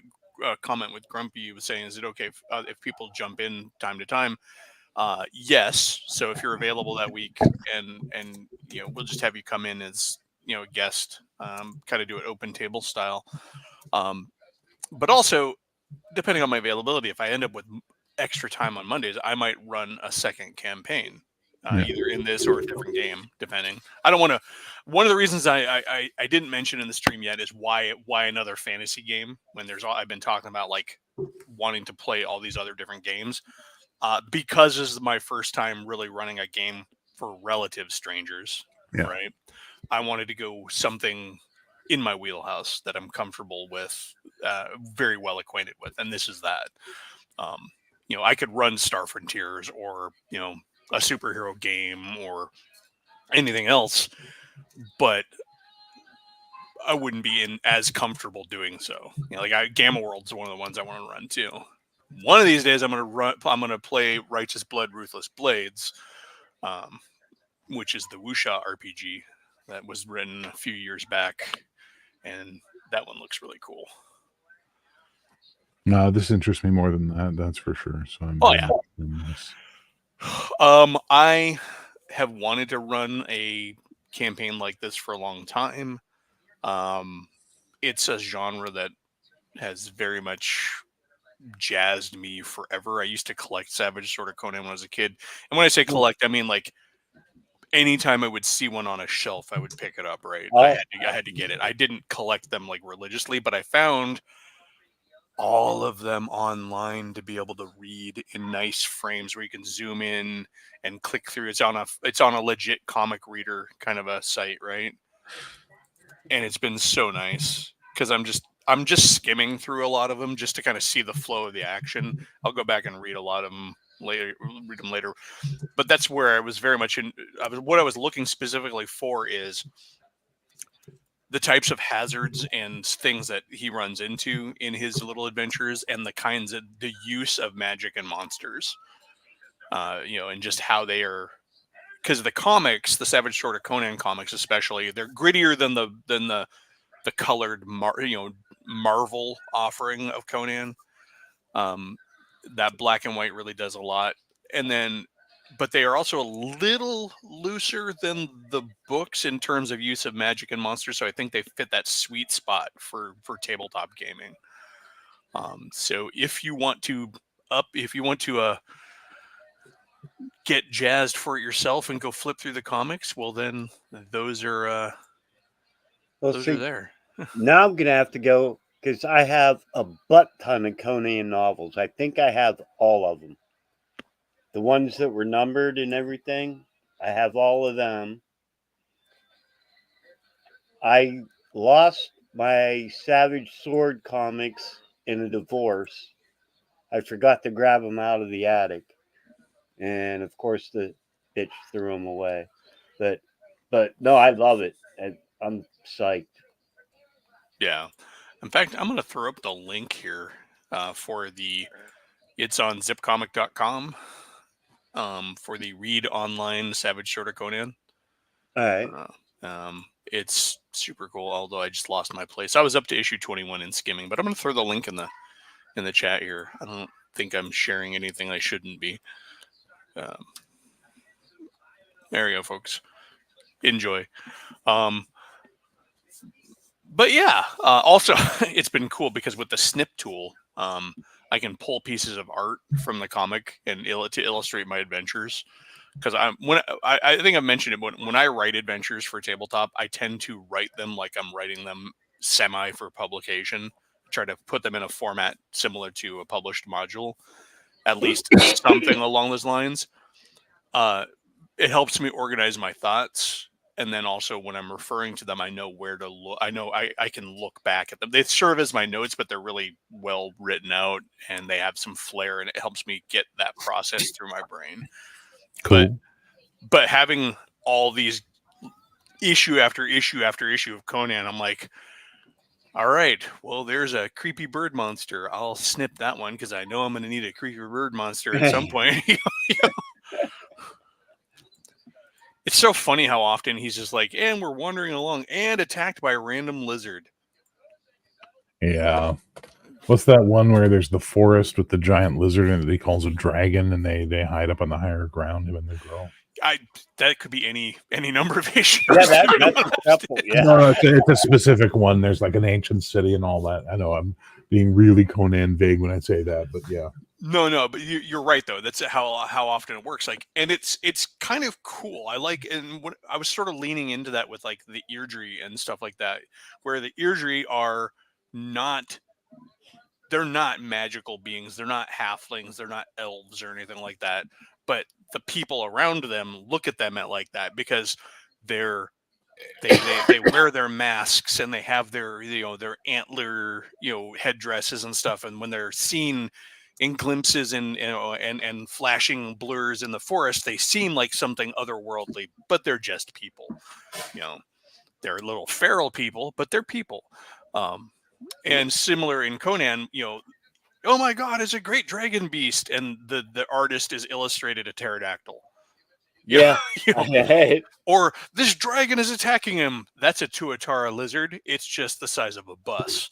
comment with Grumpy. He was saying, "Is it okay if people jump in time to time?" Yes. So if you're available that week, and we'll just have you come in as a guest, kind of do it open table style. But also, depending on my availability, if I end up with extra time on Mondays, I might run a second campaign, either in this or a different game, depending. I don't want to. One of the reasons I didn't mention in the stream yet is why another fantasy game when there's all I've been talking about, like wanting to play all these other different games, because this is my first time really running a game for relative strangers, right? I wanted to go something in my wheelhouse that I'm comfortable with, very well acquainted with, and this is that. I could run Star Frontiers or a superhero game or anything else, but I wouldn't be as comfortable doing so. Gamma World's one of the ones I want to run too. One of these days, I'm gonna play Righteous Blood, Ruthless Blades, which is the Wuxia RPG that was written a few years back, and that one looks really cool. No, this interests me more than that. That's for sure. So I'm. I have wanted to run a campaign like this for a long time. It's a genre that has very much jazzed me forever. I used to collect Savage Sword of Conan when I was a kid, and when I say collect, I mean like anytime I would see one on a shelf, I would pick it up. Right, I had to get it. I didn't collect them like religiously, but I found all of them online to be able to read in nice frames where you can zoom in and click through. It's on a legit comic reader kind of a site, right? And it's been so nice because I'm just skimming through a lot of them just to kind of see the flow of the action. I'll go back and read a lot of them later. But that's where I was very much what I was looking specifically for is the types of hazards and things that he runs into in his little adventures, and the use of magic and monsters, and just how they are. Because the comics, the Savage Sword of Conan comics, especially, they're grittier than the colored Marvel offering of Conan. That black and white really does a lot, but they are also a little looser than the books in terms of use of magic and monsters. So I think they fit that sweet spot for tabletop gaming. So if you want to get jazzed for it yourself and go flip through the comics, well then those are there. Now I'm gonna have to go because I have a butt ton of Conan novels. I think I have all of them. The ones that were numbered and everything, I have all of them. I lost my Savage Sword comics in a divorce. I forgot to grab them out of the attic, and of course the bitch threw them away. But no, I love it. I'm psyched. Yeah. In fact, I'm going to throw up the link here it's on zipcomic.com for the read online Savage Sword of Conan. All right. It's super cool, although I just lost my place. I was up to issue 21 in skimming, but I'm going to throw the link in the chat here. I don't think I'm sharing anything I shouldn't be. There you go, folks. Enjoy. But yeah, also it's been cool because with the snip tool, I can pull pieces of art from the comic and to illustrate my adventures. Because I think I've mentioned it, when I write adventures for tabletop, I tend to write them like I'm writing them semi for publication. Try to put them in a format similar to a published module, at least something along those lines. It helps me organize my thoughts. And then also when I'm referring to them, I know where to look. I know I can look back at them. They serve as my notes, but they're really well written out and they have some flair, and it helps me get that process through my brain. Cool. But having all these issue after issue after issue of Conan, I'm like, all right, well, there's a creepy bird monster. I'll snip that one because I know I'm going to need a creepy bird monster at some point. It's so funny how often he's just like, and we're wandering along and attacked by a random lizard. Yeah. What's that one where there's the forest with the giant lizard and he calls a dragon and they hide up on the higher ground when they grow? That could be any number of issues. Yeah, that's a couple. Yeah. No, it's a specific one. There's like an ancient city and all that. I know I'm being really Conan vague when I say that, but yeah. No, but you're right though. That's how often it works. Like, and it's kind of cool. I like, and what I was sort of leaning into that with like the Eardry and stuff like that, where the Eardry are not. They're not magical beings. They're not halflings. They're not elves or anything like that. But the people around them look at them at like that because they wear their masks and they have their their antler headdresses and stuff. And when they're seen in glimpses and flashing blurs in the forest, they seem like something otherworldly, but they're just people. They're little feral people, but they're people. And similar in Conan, oh my God, it's a great dragon beast, and the artist is illustrated a pterodactyl. Yeah. Or this dragon is attacking him. That's a Tuatara lizard. It's just the size of a bus.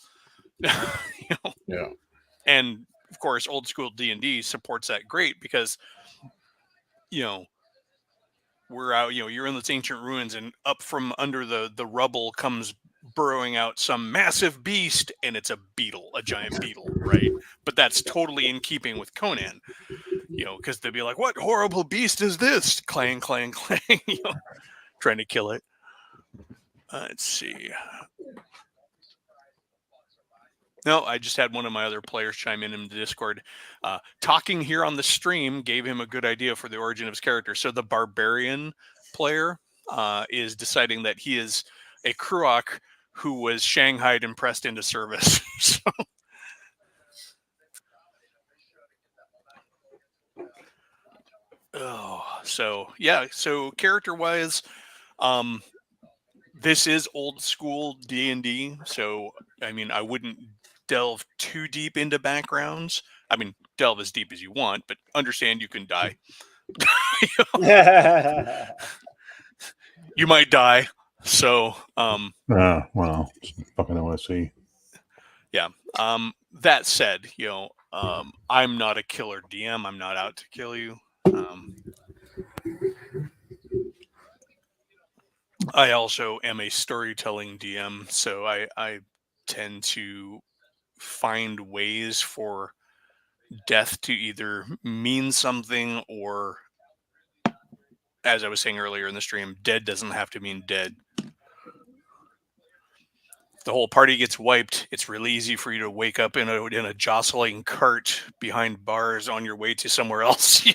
Yeah. And of course, old school D&D supports that great because we're out. You're in those ancient ruins, and up from under the rubble comes burrowing out some massive beast, and it's a beetle, a giant beetle, right? But that's totally in keeping with Conan, because they'd be like, what horrible beast is this? Clang, clang, clang, trying to kill it. Let's see. No, I just had one of my other players chime in the Discord. Talking here on the stream gave him a good idea for the origin of his character. So the barbarian player is deciding that he is a Kruok who was shanghaied and pressed into service. So character-wise, this is old school D&D. So, I mean, I wouldn't delve too deep into backgrounds. I mean, delve as deep as you want, but understand you can die. You might die. So, well, fucking OSC. Yeah. That said, I'm not a killer DM. I'm not out to kill you. I also am a storytelling DM, so I tend to find ways for death to either mean something or, as I was saying earlier in the stream, dead doesn't have to mean dead. The whole party gets wiped. It's really easy for you to wake up in a jostling cart behind bars on your way to somewhere else.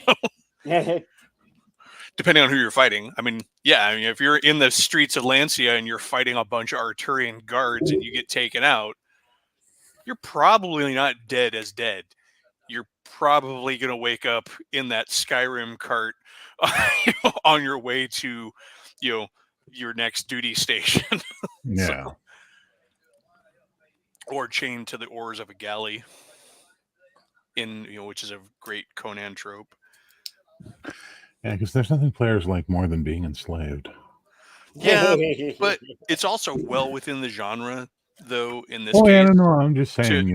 Depending on who you're fighting. I mean, if you're in the streets of Lancia and you're fighting a bunch of Arturian guards and you get taken out, you're probably not dead as dead. You're probably going to wake up in that Skyrim cart on your way to, your next duty station. Yeah. Or chained to the oars of a galley, which is a great Conan trope. Yeah, because there's nothing players like more than being enslaved. Yeah, but it's also well within the genre, though. In this case, I don't know. I'm just saying,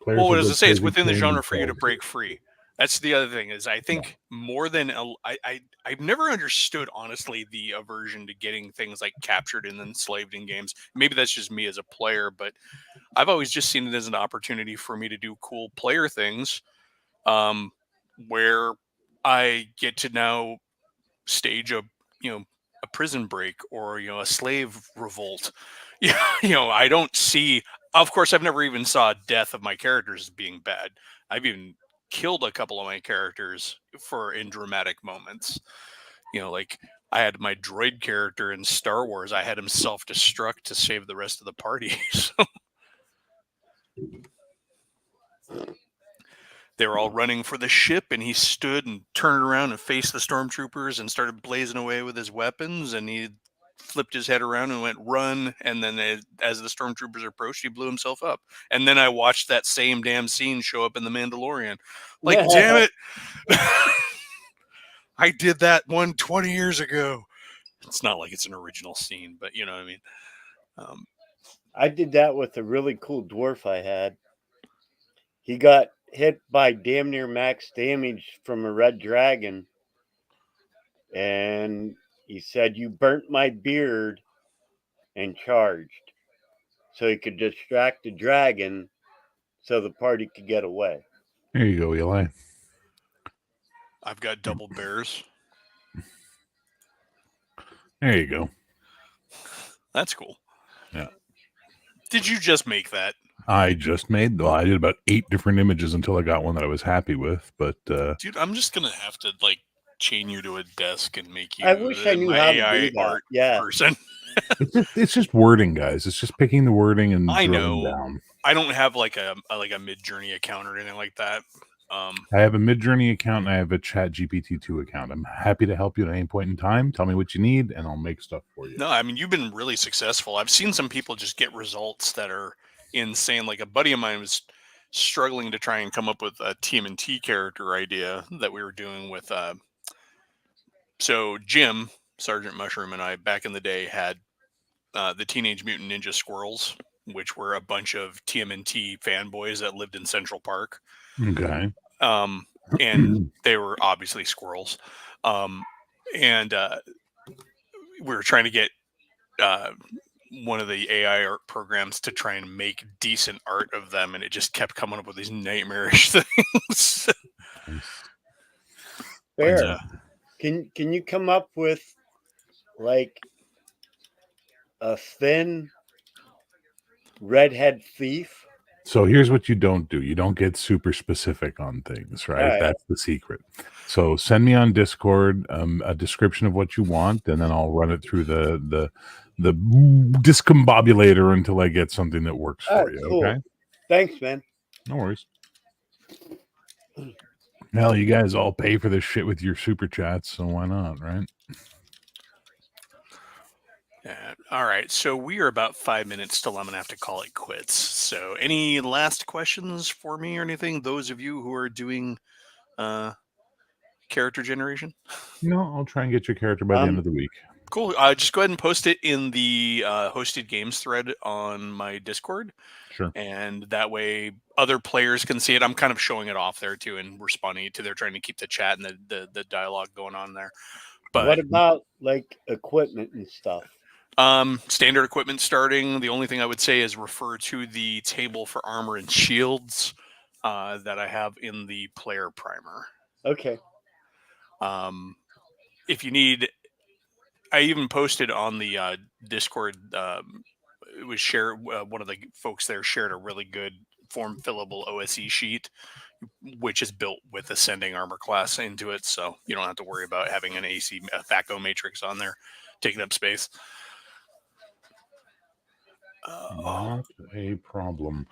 players. Well, what does it say? It's within the genre for you to break free. That's the other thing. Is I think more than I've never understood honestly the aversion to getting things like captured and enslaved in games. Maybe that's just me as a player, but I've always just seen it as an opportunity for me to do cool player things, where I get to now stage a prison break or a slave revolt. I don't see. Of course, I've never even saw death of my characters as being bad. I've even killed a couple of my characters in dramatic moments. Like I had my droid character in Star Wars. I had him self-destruct to save the rest of the party. So they were all running for the ship, and he stood and turned around and faced the stormtroopers and started blazing away with his weapons, and he flipped his head around and went, run, and then as the stormtroopers approached, he blew himself up. And then I watched that same damn scene show up in The Mandalorian. Like, damn it! I did that 20 years ago. It's not like it's an original scene, but you know what I mean. I did that with a really cool dwarf I had. He got hit by damn near max damage from a red dragon, and he said, "You burnt my beard," and charged. So he could distract the dragon so the party could get away. There you go, Eli. I've got double bears. There you go. That's cool. Yeah. Did you just make that? I just made. Well, I did about 8 different images until I got one that I was happy with. But dude, I'm just gonna have to like chain you to a desk and make you. I wish I knew my how to AI do that. art Yeah. person. it's just wording, guys. It's just picking the wording and I drilling know. down. I don't have like a Mid-Journey account or anything like that. I have a Mid-Journey account and I have a Chat GPT-2 account. I'm happy to help you at any point in time. Tell me what you need and I'll make stuff for you. No, I mean, you've been really successful. I've seen some people just get results that are insane. Like a buddy of mine was struggling to try and come up with a TMNT character idea that we were doing with so Jim, Sergeant Mushroom, and I back in the day had the Teenage Mutant Ninja Squirrels, which were a bunch of TMNT fanboys that lived in Central Park. Okay. And they were obviously squirrels. And we were trying to get one of the AI art programs to try and make decent art of them, and it just kept coming up with these nightmarish things. Fair. But, Can you come up with like a thin redhead thief? So here's what you don't do. You don't get super specific on things, right? Right. That's the secret. So send me on Discord a description of what you want, and then I'll run it through the discombobulator until I get something that works for you. Cool. Okay. Thanks, man. No worries. Hell, you guys all pay for this shit with your super chats, so why not, right? yeah. All right. So we are about 5 minutes till I'm going to have to call it quits. So any last questions for me or anything? Those of you who are doing character generation? No, I'll try and get your character by the end of the week. Cool. Just go ahead and post it in the hosted games thread on my Discord. Sure. And that way other players can see it. I'm kind of showing it off there too and responding to. They're trying to keep the chat and the dialogue going on there. But what about like equipment and stuff? Standard equipment starting. The only thing I would say is refer to the table for armor and shields that I have in the player primer. Okay. If you need, I even posted on the Discord. It was shared. One of the folks there shared a really good form fillable OSE sheet, which is built with ascending armor class into it, so you don't have to worry about having a THAC0 matrix on there taking up space. Not a problem.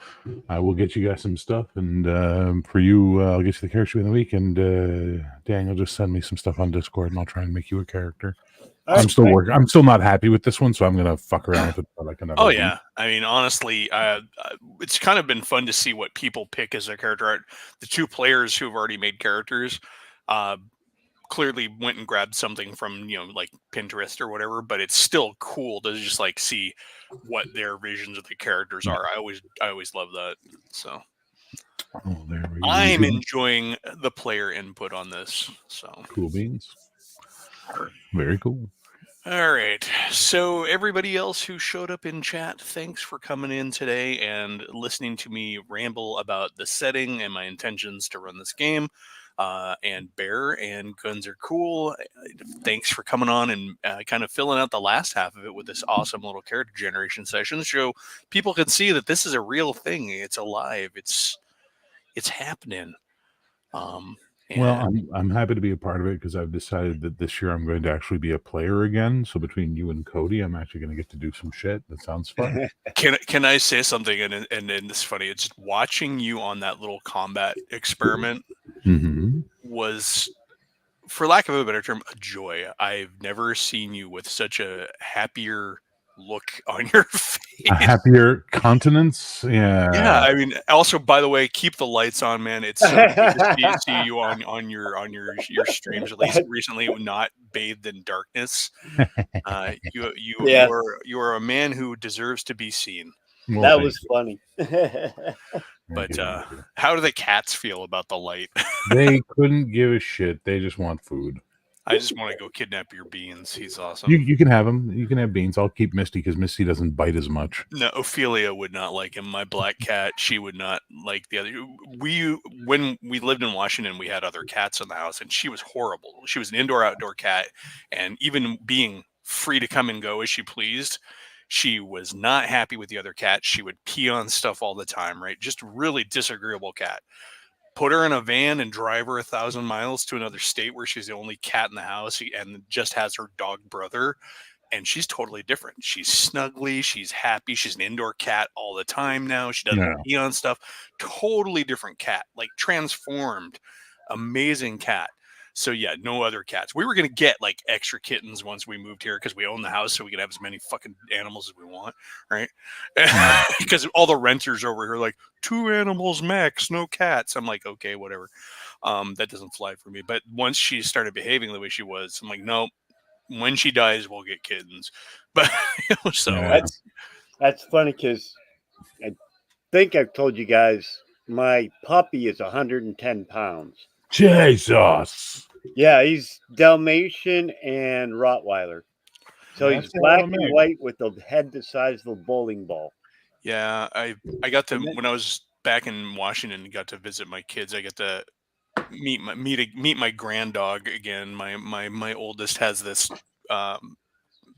I will get you guys some stuff, and for you, I'll get you the character in the week. And Daniel, just send me some stuff on Discord, and I'll try and make you a character. I'm still working. I'm still not happy with this one, so I'm gonna fuck around with it for like another. week. Yeah. I mean, honestly, it's kind of been fun to see what people pick as their character art. The 2 players who have already made characters clearly went and grabbed something from like Pinterest or whatever, but it's still cool to just like see what their visions of the characters are. I always love that. So there we go. I'm enjoying the player input on this. So cool beans. Very cool. All right. So everybody else who showed up in chat, thanks for coming in today and listening to me ramble about the setting and my intentions to run this game. And Bear and Guns Are Cool. Thanks for coming on and kind of filling out the last half of it with this awesome little character generation session, so people can see that this is a real thing. It's alive. It's happening. Well, I'm happy to be a part of it because I've decided that this year I'm going to actually be a player again. So between you and Cody, I'm actually going to get to do some shit. That sounds fun. Can I say something? And it's funny. It's just watching you on that little combat experiment was, for lack of a better term, a joy. I've never seen you with such a happier look on your face. A happier countenance. Yeah. Yeah, I mean, also, by the way, keep the lights on, man. It's so good to see you on your streams, at least recently, not bathed in darkness. Yeah. You are a man who deserves to be seen. Well, That thank was you. funny. But Thank you. how do the cats feel about the light? They couldn't give a shit. They just want food. I just want to go kidnap your beans. He's awesome. You can have them. You can have beans. I'll keep Misty because Misty doesn't bite as much. No, Ophelia would not like him. My black cat, she would not like the other. When we lived in Washington, we had other cats in the house, and she was horrible. She was an indoor-outdoor cat, and even being free to come and go as she pleased, she was not happy with the other cats. She would pee on stuff all the time, right? Just a really disagreeable cat. Put her in a van and drive her 1,000 miles to another state where she's the only cat in the house and just has her dog brother. And she's totally different. She's snuggly. She's happy. She's an indoor cat all the time now. She doesn't pee on stuff. Totally different cat, like transformed, amazing cat. So yeah, no other cats. We were going to get like extra kittens once we moved here because we own the house, so we could have as many fucking animals as we want, right? Because all the renters over here are like 2 animals max, no cats. I'm like, okay, whatever. That doesn't fly for me. But once she started behaving the way she was, I'm like, nope. When she dies, we'll get kittens. But so that's funny because I think I've told you guys my puppy is 110 pounds. Jesus. Yeah, he's Dalmatian and Rottweiler. So he's black and white with the head the size of a bowling ball. Yeah, I got to when I was back in Washington, got to visit my kids. I got to meet my grand dog again. My oldest has this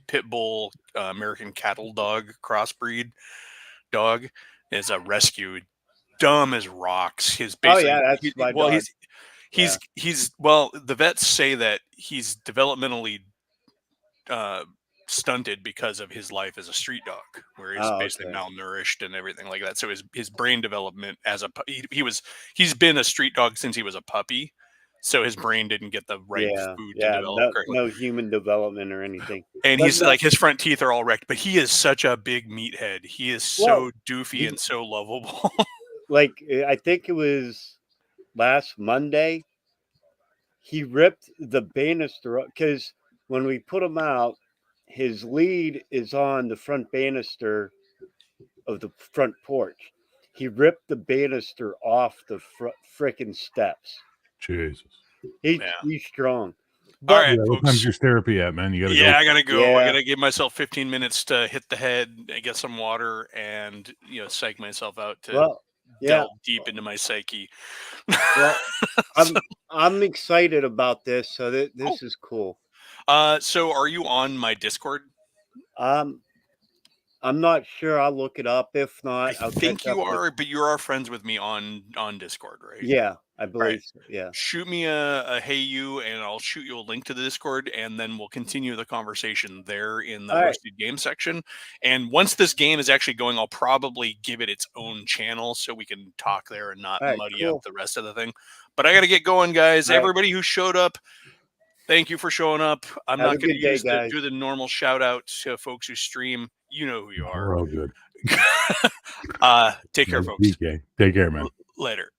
pit bull American cattle dog crossbreed dog. Is a rescue, dumb as rocks. His basically, that's my dog. He's well, the vets say that he's developmentally stunted because of his life as a street dog, where he's basically malnourished and everything like that. So his brain development as a he's been a street dog since he was a puppy, so his brain didn't get the right food to develop correctly. No human development or anything. And he's like his front teeth are all wrecked, but he is such a big meathead. He is so doofy and so lovable. Like I think it was last Monday, he ripped the banister because when we put him out, his lead is on the front banister of the front porch. He ripped the banister off the frickin' steps. Jesus. He's strong. But, all right, what time's your therapy at, man? You gotta go. I gotta go. Yeah. I gotta give myself 15 minutes to hit the head, get some water, and psych myself out to delve deep into my psyche. Well, I'm excited about this. So this is cool. So are you on my Discord? I'm not sure. I'll look it up. If not, I think you are, but you are friends with me on Discord, right? Yeah, I believe so. Yeah. Shoot me a hey you, and I'll shoot you a link to the Discord, and then we'll continue the conversation there in the hosted game section. And once this game is actually going, I'll probably give it its own channel so we can talk there and not muddy up the rest of the thing. But I got to get going, guys. Everybody who showed up, thank you for showing up. I'm not going to do the normal shout out to folks who stream. You know who you are. We're all good. Take care, folks. Take care, man. Later.